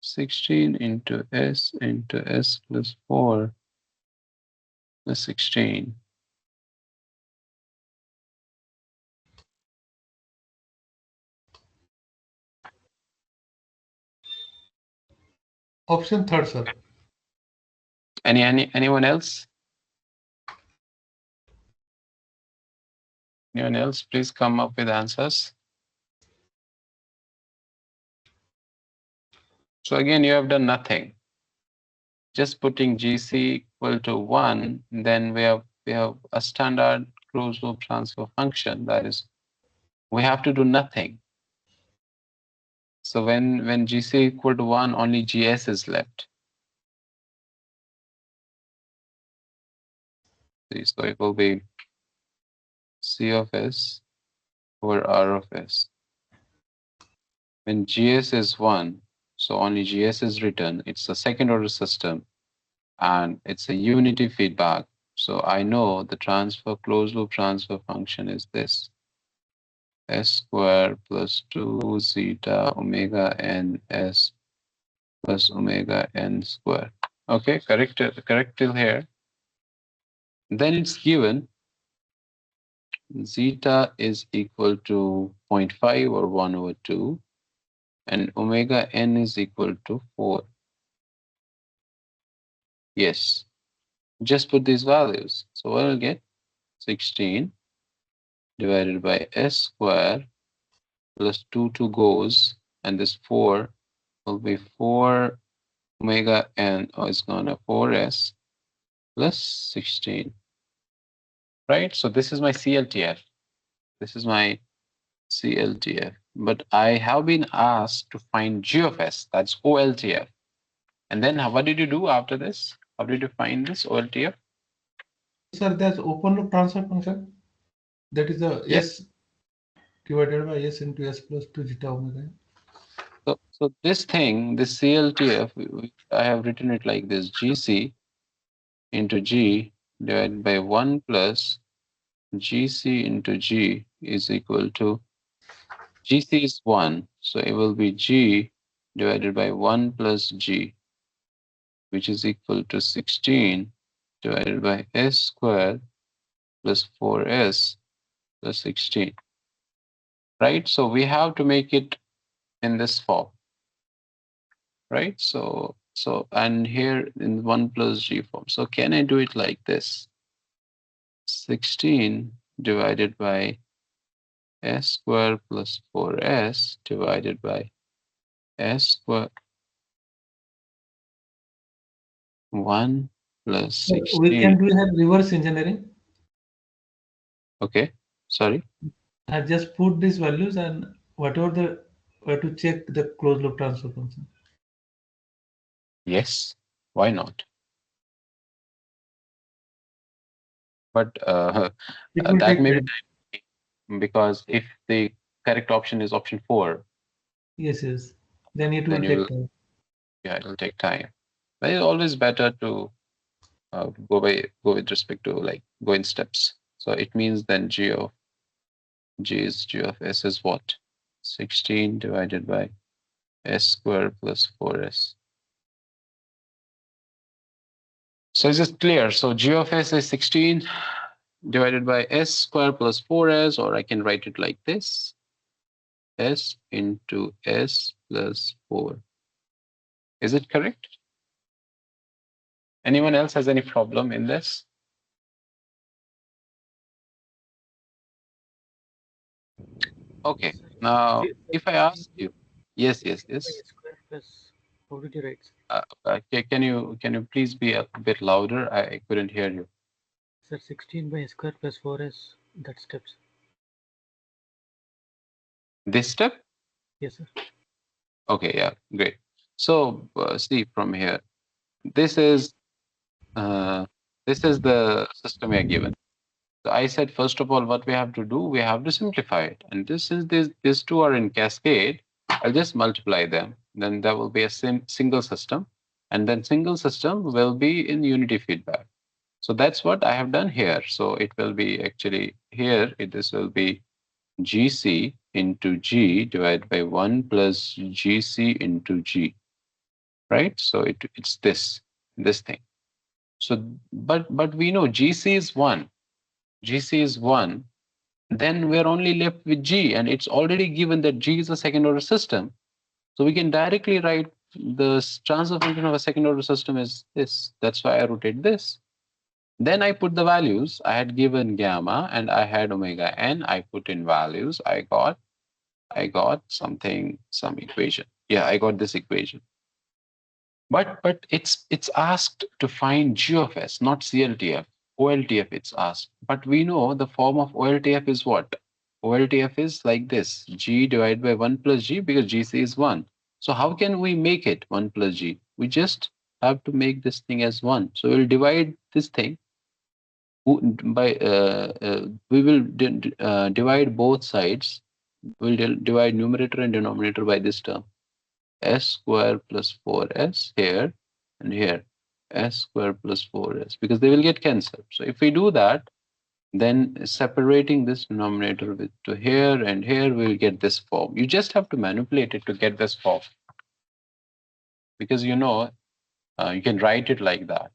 16 into s plus 4 plus 16. Option third, sir. Anyone else? Anyone else? Please come up with answers. So again, you have done nothing. Just putting GC equal to 1, then we have a standard closed loop transfer function. That is, we have to do nothing. So when GC equal to 1, only GS is left. So it will be C of S over R of S. When GS is 1, so only GS is written. It's a second order system and it's a unity feedback. So I know the closed loop transfer function is this: s square plus 2 zeta omega n s plus omega n square. Okay, correct till here. Then it's given zeta is equal to 0.5 or 1 over 2, and omega n is equal to 4. Yes, just put these values. So what will get? 16 divided by s square plus 2 goes, and this 4 will be 4 omega n, or it's going to 4s plus 16. Right? So this is my CLTF. This is my CLTF. But I have been asked to find G of S, that's OLTF. And then what did you do after this? How did you find this OLTF? Sir, that's open loop transfer function. That is the Yes. S divided by S into S plus 2 zeta omega. So this thing, this CLTF, I have written it like this: GC into G divided by 1 plus GC into G is equal to, GC is 1, so it will be G divided by 1 plus G, which is equal to 16 divided by S squared plus 4S plus 16. Right? So we have to make it in this form. Right? So and here in 1 plus G form. So can I do it like this? 16 divided by S squared plus 4S divided by S squared 1 plus We 16. can do have reverse engineering. Okay, sorry. I just put these values and whatever the we have to check the closed loop transfer function. Yes, why not? But It will that take may be time. time, because if the correct option is option 4, Yes, yes. Then it then will you will, take time. yeah, it will take time. But it's always better to go with respect to, like, go in steps. So it means then G of S is what? 16 divided by S squared plus 4S. So is it clear? So G of S is 16 divided by S squared plus 4S, or I can write it like this: S into S plus 4. Is it correct? Anyone else has any problem in this? Okay. Sir, Now, if I 16 ask you, yes, yes, 16 by yes. S square plus, how did you write, sir? Can you please be a bit louder? I couldn't hear you. Sir, 16 by S square plus 4S, that steps. This step? Yes, sir. Okay, yeah, great. So see from here, this is uh, this is the system we are given. So I said, first of all, what we have to do, we have to simplify it. And this since these two are in cascade, I'll just multiply them. Then there will be a single system, and then single system will be in unity feedback. So that's what I have done here. So it will be actually here. This will be GC into G divided by 1 plus GC into G, right? So it's this thing. So but we know GC is 1. GC is 1. Then we're only left with G, and it's already given that G is a second order system. So we can directly write the transfer function of a second order system is this. That's why I rotate this. Then I put the values. I had given gamma and I had omega n. I put in values. I got something, some equation. Yeah, I got this equation. But it's asked to find G of S, not CLTF. OLTF it's asked. But we know the form of OLTF is what? OLTF is like this: G divided by 1 plus G, because GC is 1. So how can we make it 1 plus G? We just have to make this thing as 1. So we'll divide this thing by we will divide both sides. We'll divide numerator and denominator by this term, s square plus 4s here and here, s square plus 4s, because they will get cancelled. So if we do that, then separating this denominator with to here and here, we'll get this form. You just have to manipulate it to get this form, because you can write it like that,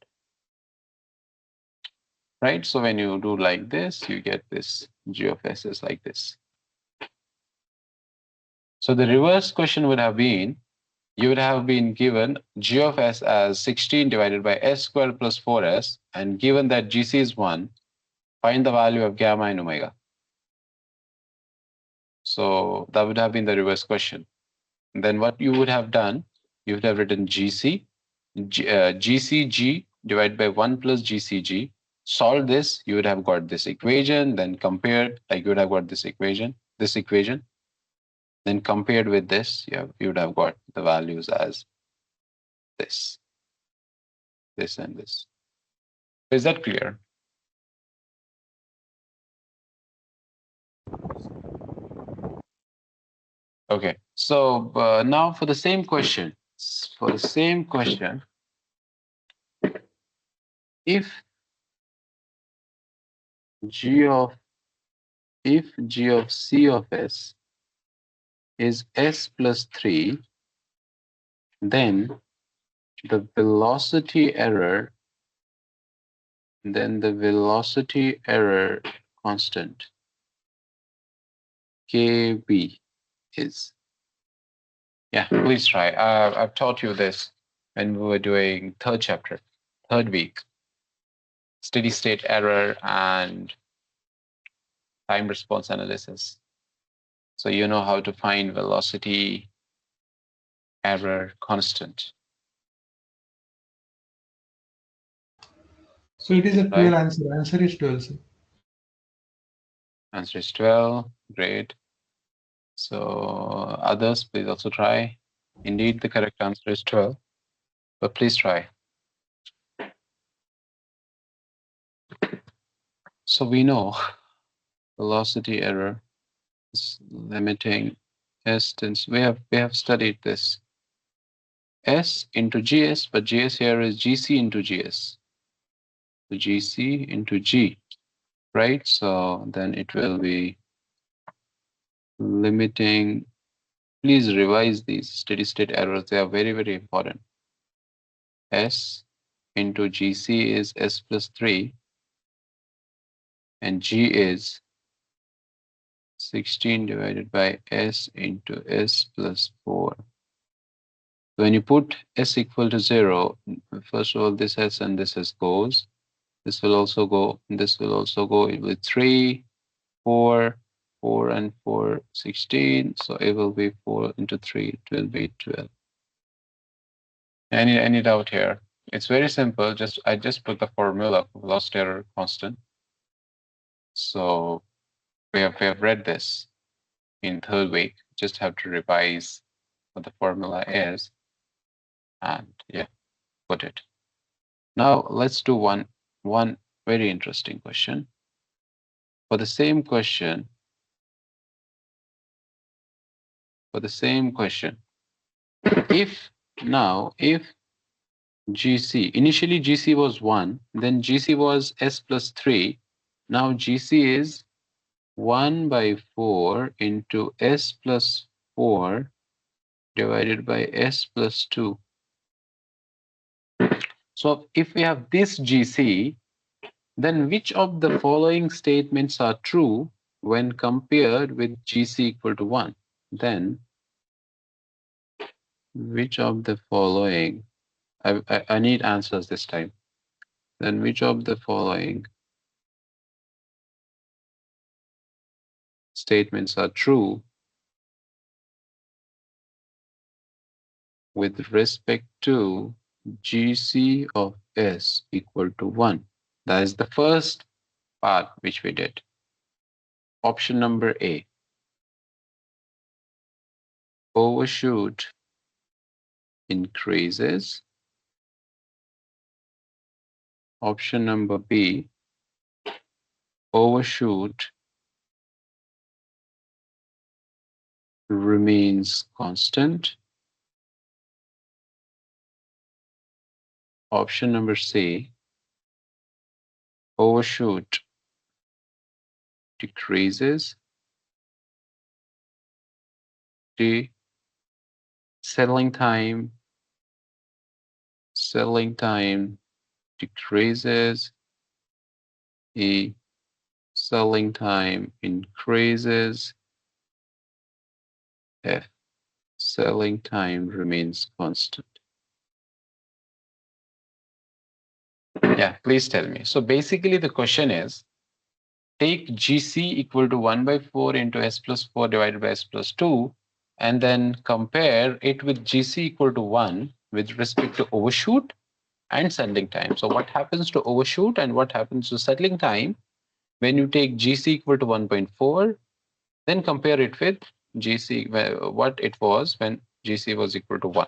right? So when you do like this, you get this g of s is like this. So the reverse question would have been, you would have been given g of s as 16 divided by s squared plus 4s, and given that gc is 1, find the value of gamma and omega. So that would have been the reverse question. And then what you would have done, you would have written GCG divided by 1 plus GCG. Solve this, you would have got this equation, then compared, like you would have got this equation, then compared with this, you would have got the values as this, and this. Is that clear? Okay. So now for the same question, if g of g of c of s is s plus 3, then the velocity error, constant kb is, yeah, please try. I've taught you this when we were doing third chapter, third week, steady state error and time response analysis. So you know how to find velocity error constant, So it is a right? 12 answer. Answer is 12, sir. Answer is 12. Great. So others, please also try. Indeed, the correct answer is 12, but please try. So we know velocity error is limiting s tends. We have studied this. S into GS, but GS here is GC into GS. So GC into G, right? So then it will be limiting. Please revise these steady state errors. They are very, very important. S into GC is S plus 3, and G is 16 divided by S into S plus 4. When you put s equal to 0, first of all, this s and this s goes. This will also go. This will also go with 3, 4, 4 and 4, 16. So it will be 4 into 3. It will be 12. Any doubt here? It's very simple. I just put the formula for velocity error constant. So we have read this in third week. Just have to revise what the formula is, and yeah, put it. Now let's do one very interesting question. For the same question, if GC, initially GC was 1, then GC was s plus 3. Now GC is 1 by 4 into s plus 4 divided by s plus 2. So if we have this GC, then which of the following statements are true when compared with GC equal to 1? Then which of the following, I need answers this time. Then which of the following statements are true with respect to GC of S equal to 1? That is the first part which we did. Option number A, overshoot increases. Option number B, overshoot remains constant. Option number C, overshoot decreases. D, settling time decreases. E, settling time increases. F, settling time remains constant. Yeah, please tell me. So basically the question is, take GC equal to 1 by 4 into s plus 4 divided by s plus 2, and then compare it with GC equal to 1 with respect to overshoot and settling time. So what happens to overshoot and what happens to settling time when you take GC equal to 1.4, then compare it with GC, what it was when GC was equal to 1.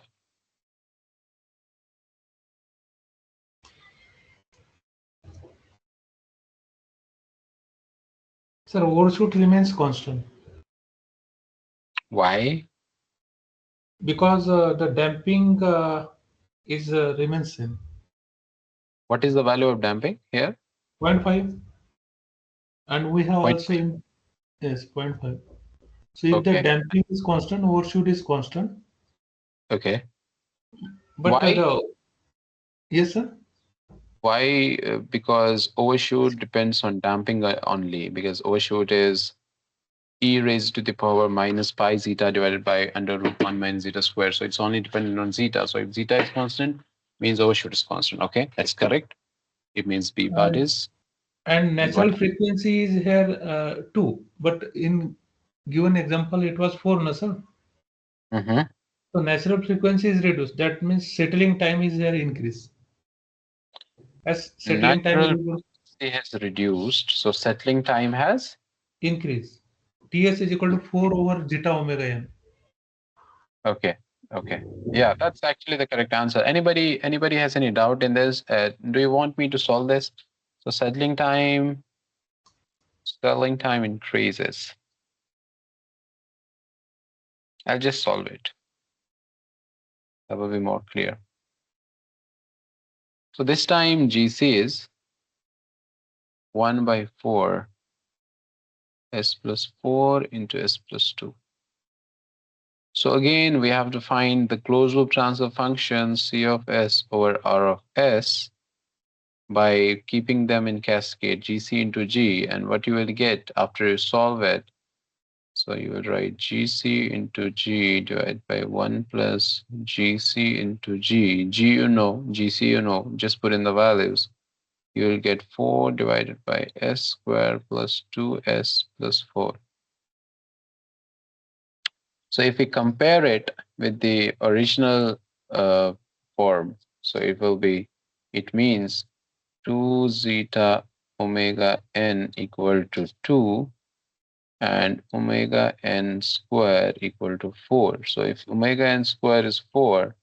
Sir, overshoot remains constant Why? because the damping is remains same. What is the value of damping here? Zero point 0.5, and we have Point. also in yes 0.5. So if the Okay. damping is constant, overshoot is constant. Okay. But Why? the yes, sir. Why? Because overshoot depends on damping only, because overshoot is e raised to the power minus pi zeta divided by under root 1 minus zeta square. So it's only dependent on zeta. So if zeta is constant, means overshoot is constant. Okay, that's correct. It means B part And, is. and And what? natural frequency is here 2, but in given example it was 4, no, sir. Mhm. So natural frequency is reduced. That means settling time is here increase. As settling time is Natural frequency has reduced, so settling time has. increase. Ts is equal to 4 over zeta omega n. Okay. Okay. Yeah, that's actually the correct answer. Anybody has any doubt in this? Do you want me to solve this? So settling time increases. I'll just solve it. That will be more clear. So this time GC is 1 by 4 s plus 4 into s plus 2. So again, we have to find the closed loop transfer function C of s over R of s by keeping them in cascade GC into G. And what you will get after you solve it So you will write GC into G divided by 1 plus GC into G. G you know, GC you know, just put in the values. You will get 4 divided by S square plus 2S plus 4. So if we compare it with the original form, so it means 2 zeta omega n equal to 2 and omega n square equal to 4. So if omega n square is 4,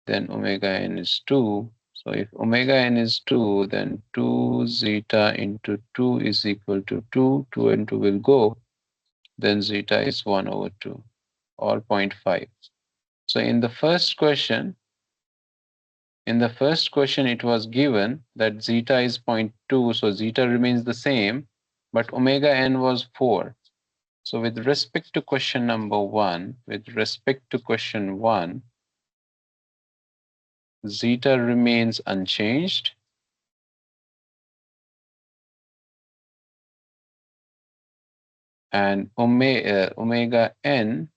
then omega n is 2. So if omega n is 2, then 2 zeta into 2 is equal to 2. 2 and 2 will go. Then zeta is 1 over 2 or 0.5. So in the first question, it was given that zeta is 0.2, so zeta remains the same, but omega n was 4. So with respect to question number 1, zeta remains unchanged and omega n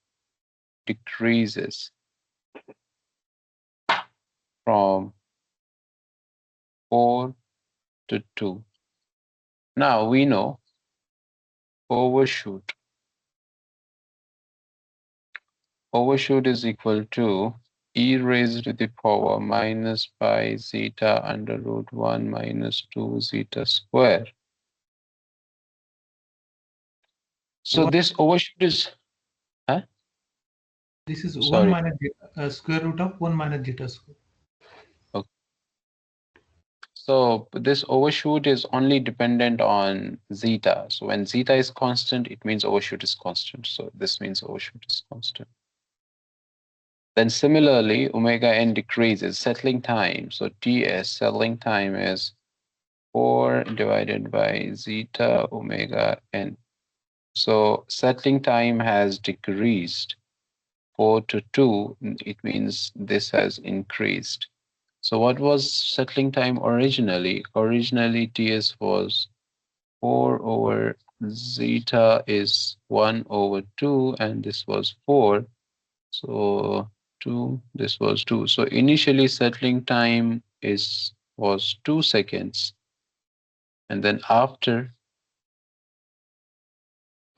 decreases from 4 to 2. Now we know overshoot. Overshoot is equal to e raised to the power minus pi zeta under root 1 minus 2 zeta square. So this overshoot is, huh? This is 1 Sorry. minus square root of 1 minus zeta square. Okay. So this overshoot is only dependent on zeta. So when zeta is constant, it means overshoot is constant. So this means overshoot is constant. Then similarly, omega n decreases settling time. So Ts settling time is 4 divided by zeta omega n. So settling time has decreased 4 to 2. It means this has increased. So what was settling time originally? Originally Ts was 4 over zeta is 1 over 2, and this was 4. So 2, this was 2. So initially settling time was 2 seconds. And then after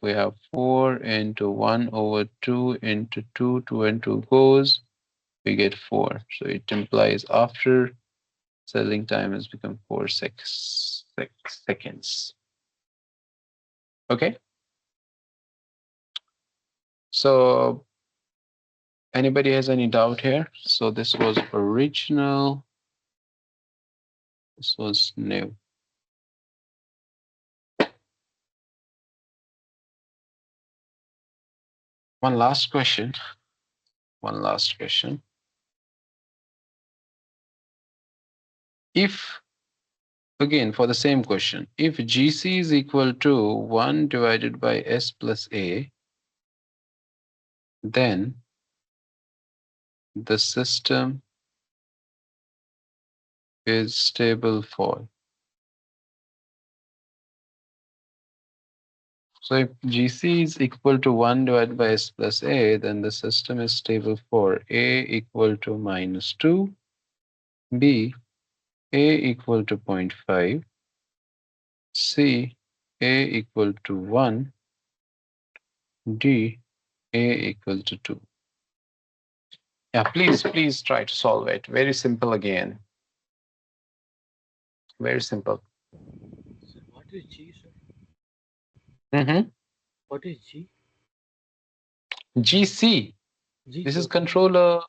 we have 4 into 1 over 2 into 2, 2 and 2 goes, we get 4. So it implies after settling time has become 4 seconds. Okay. So anybody has any doubt here? So this was original. This was new. One last question. If, again, for the same question, if GC is equal to 1 divided by S plus A, then the system is stable for. So if GC is equal to 1 divided by S plus A, then the system is stable for A equal to minus 2, B, A equal to 0.5, C, A equal to 1, D, A equal to 2. Yeah, please try to solve it. Very simple again. Very simple. Sir, what is G, sir? Mm-hmm. What is G? GC. G, This sir. is controller.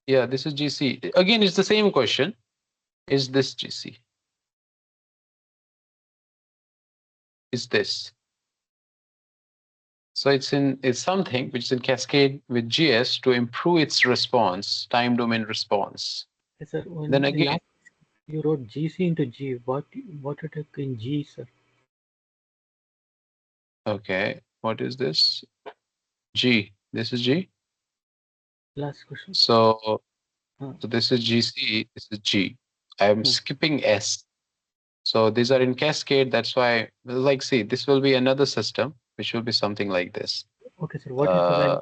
Yeah, this is GC. Again, it's the same question. Is this GC? Is this? So it's something which is in cascade with GS to improve its response, time domain response. Yes, sir. When Then in again, last you wrote GC into G, what it is in G, sir? okay, what is this? G. This is G. Last question. So Uh, this is GC. This is G. I'm Hmm. skipping S. So these are in cascade. That's why, like, see, this will be another system, which will be something like this. Okay, sir. What is the value?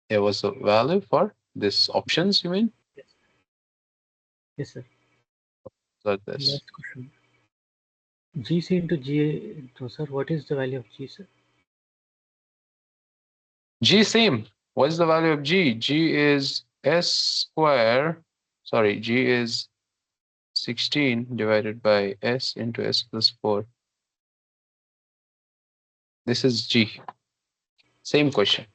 There was a value for this options, you mean? Yes. Yes, sir. Like this. Last question. GC into GA into, sir. What is the value of G, sir? G same. What is the value of G? G is S square. Sorry, G is 16 divided by S into S plus 4. This is G. Same question.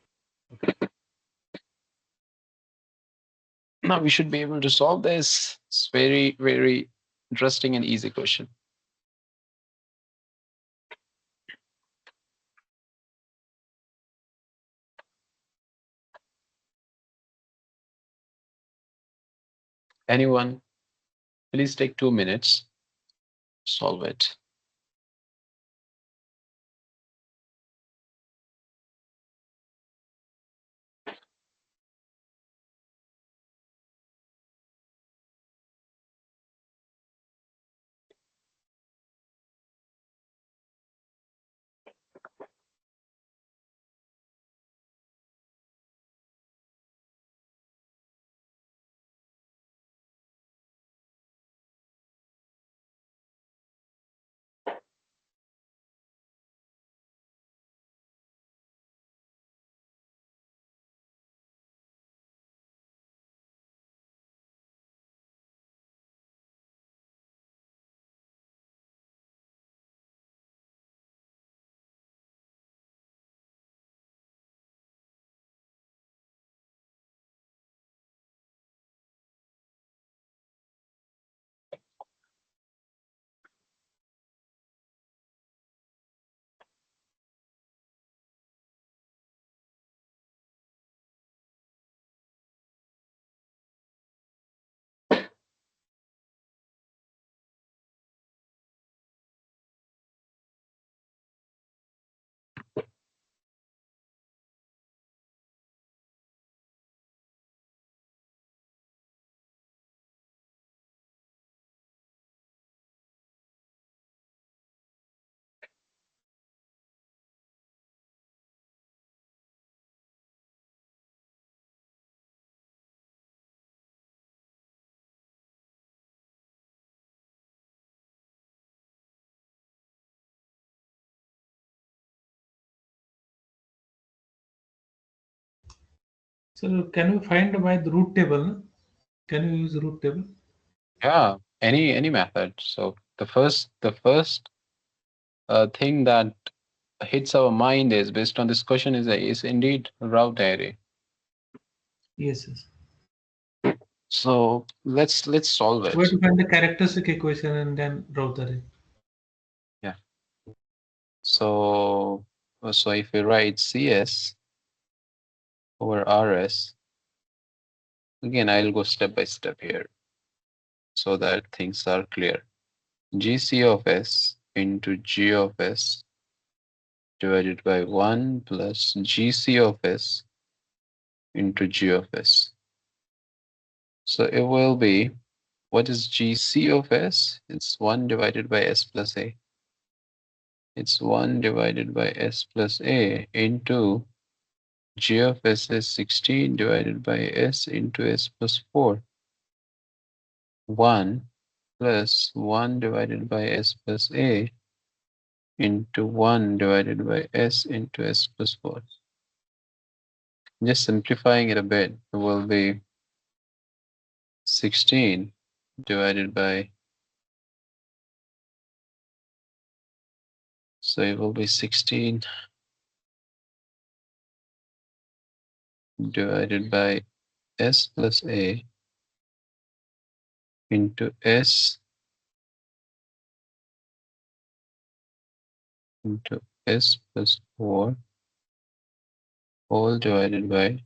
Now we should be able to solve this. It's very, very interesting and easy question. Anyone, please take 2 minutes. Solve it. So can we find by the root table? Can you use root table? Yeah, any method. So the first thing that hits our mind is based on this question is indeed route array. Yes, yes. So let's solve We have it. to find the characteristic equation and then route the array. Yeah. So if we write CS over RS, again I'll go step by step here so that things are clear. GC of S into G of S divided by 1 plus GC of S into G of S. So it will be, what is GC of S? It's 1 divided by S plus A. It's 1 divided by S plus A into G of S is 16 divided by S into S plus 4. 1 plus 1 divided by S plus A into 1 divided by S into S plus 4. Just simplifying it a bit, it will be 16 divided by, so it will be 16 divided by S plus A into S into S plus 4 all divided by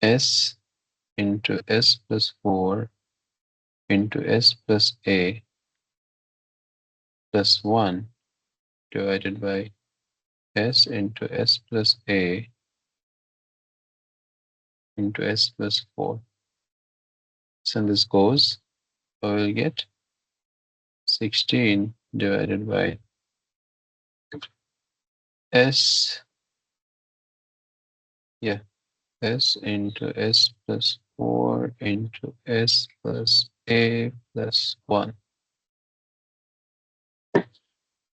S into S plus 4 into S plus A plus 1 divided by S into S plus A into S plus 4. So this goes, I will get 16 divided by S, yeah, S into S plus 4 into S plus A plus 1.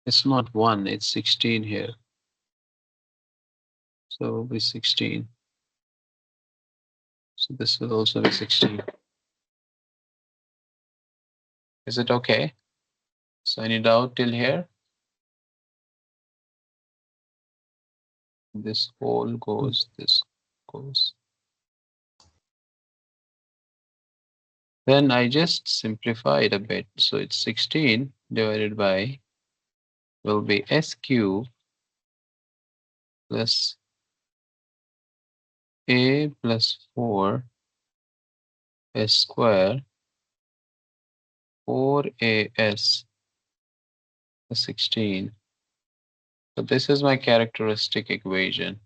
It's not 1, it's 16 here. So it will be 16. So this will also be 16. Is it okay? So any doubt till here? This whole goes, this goes. Then I just simplify it a bit. So it's 16 divided by will be S cube plus A plus 4 S square 4AS plus 16. So this is my characteristic equation.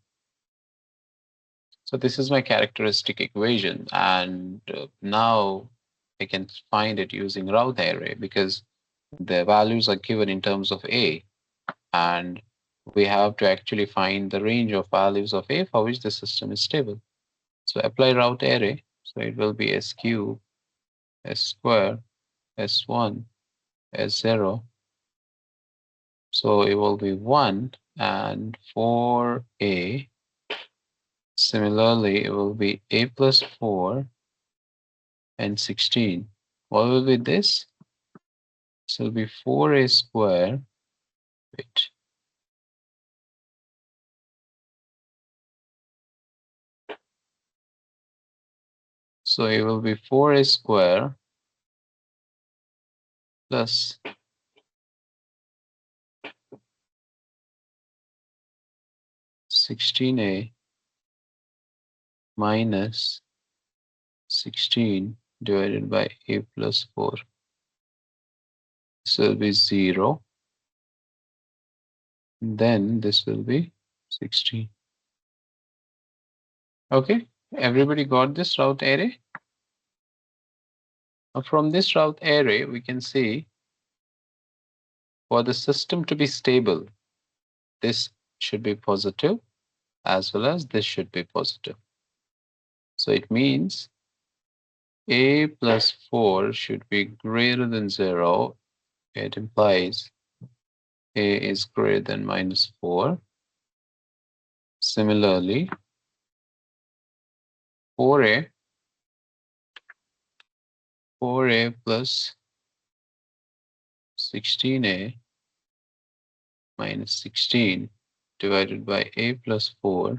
So this is my characteristic equation, and now I can find it using Routh array because the values are given in terms of A, and we have to actually find the range of values of A for which the system is stable. So apply Routh array. So it will be S cube, S square, S1, S0. So it will be 1 and 4A. Similarly, it will be A plus 4 and 16. What will be this? This will be 4A square. Wait. So it will be 4A square plus 16A minus 16 divided by A plus 4. This will be 0. Then this will be 16. Okay, everybody got this Routh array? Now from this Routh array, we can see for the system to be stable, this should be positive as well as this should be positive. So it means A plus 4 should be greater than 0. It implies A is greater than minus 4. Similarly, 4A plus 16A minus 16 divided by A plus 4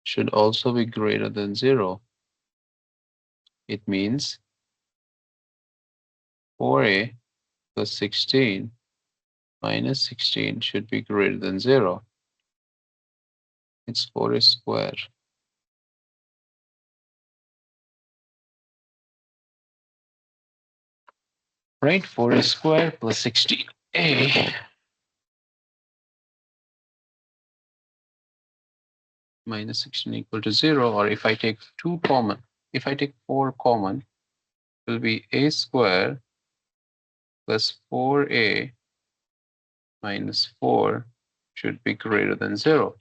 should also be greater than 0. It means 4A plus 16 minus 16 should be greater than 0. It's 4A square. Right, 4A square plus 16A minus 16 equal to 0, or if I take 2 common, if I take 4 common, it will be A square plus 4A minus 4 should be greater than 0.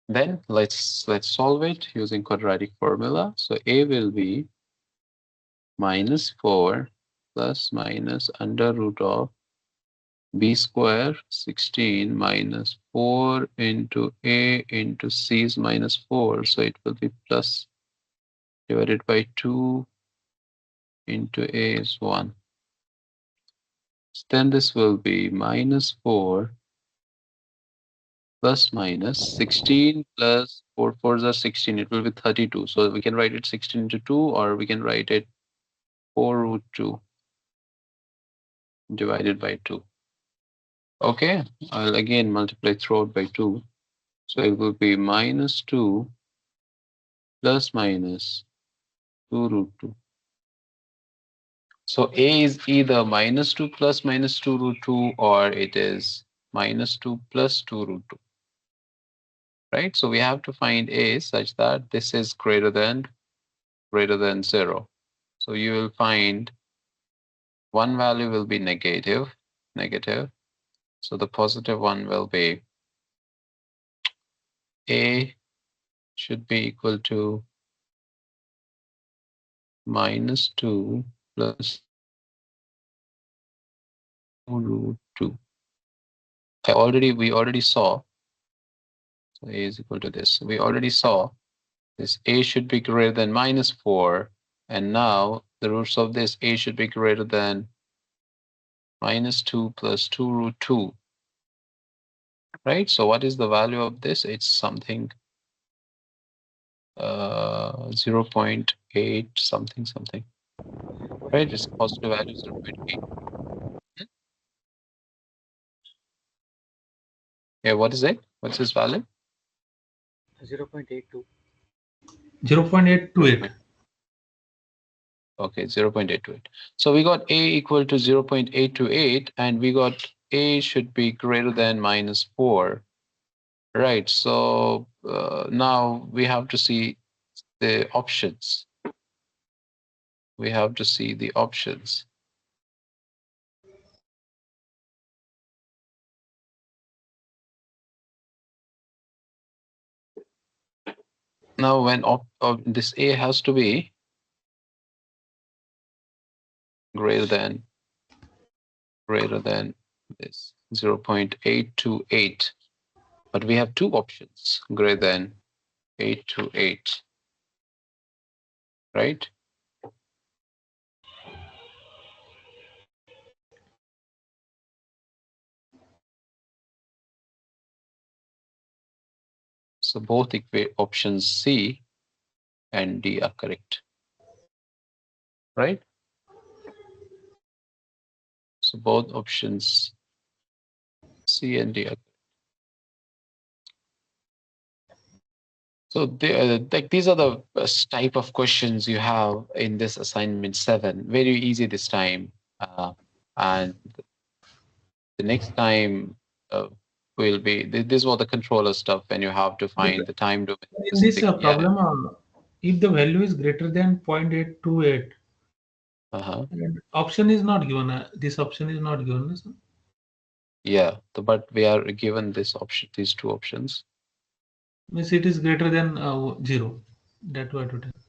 Then let's solve it using quadratic formula. So A will be minus 4 plus minus under root of B square 16 minus 4 into A into C's minus 4. So it will be plus divided by 2 into A is 1. Then this will be minus 4 plus minus 16 plus 4 4s are 16. It will be 32. So we can write it 16 into 2, or we can write it 4 root 2 divided by 2. Okay, I'll again multiply throughout by 2. So it will be minus 2 plus minus 2 root 2. So A is either minus 2 plus minus 2 root 2, or it is minus 2 plus 2 root 2. Right? So we have to find A such that this is greater than 0. So you will find one value will be negative, So the positive one will be A should be equal to -2 plus √2. We already saw, so A is equal to this. We already saw this A should be greater than -4. And now the roots of this A should be greater than -2 plus 2√2. Right? So what is the value of this? It's something 0.8 something. Right? It's positive value 0.8. Yeah, what is it? What's this value? 0.82. 0.828. Okay, 0.828. So we got A equal to 0.828, and we got A should be greater than -4. Right. So now we have to see the options. We have to see the options. Now, when this A has to be greater than this 0.828, but we have two options greater than 828, right? So both options C and D are correct, right? So both options C and D are. So like these are the type of questions you have in this assignment 7. Very easy this time, and the next time will be this was the controller stuff when you have to But find the time domain in this specific. Yeah. problem, if the value is greater than 0.828, Uh-huh. and option is not given, this option is not given. So Yeah. But we are given this option, these two options. means it is greater than 0. That what it is.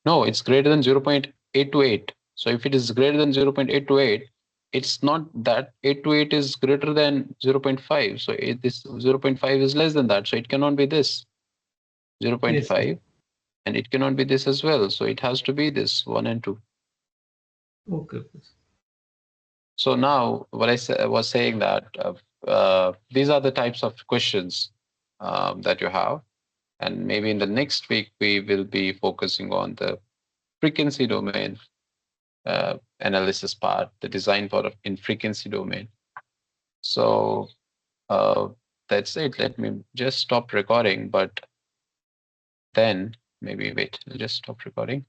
No, it's greater than 0.828. So if it is greater than 0.828, it's not that 828 is greater than 0.5. So this 0.5 is less than that. So it cannot be this Yes, yes. 0.5, and it cannot be this as well. So it has to be this 1 and 2. Okay. Okay. So now what I was saying that these are the types of questions that you have. And maybe in the next week, we will be focusing on the frequency domain analysis part, the design part in frequency domain. So that's it. Let me just stop recording, but then maybe wait, I'll just stop recording.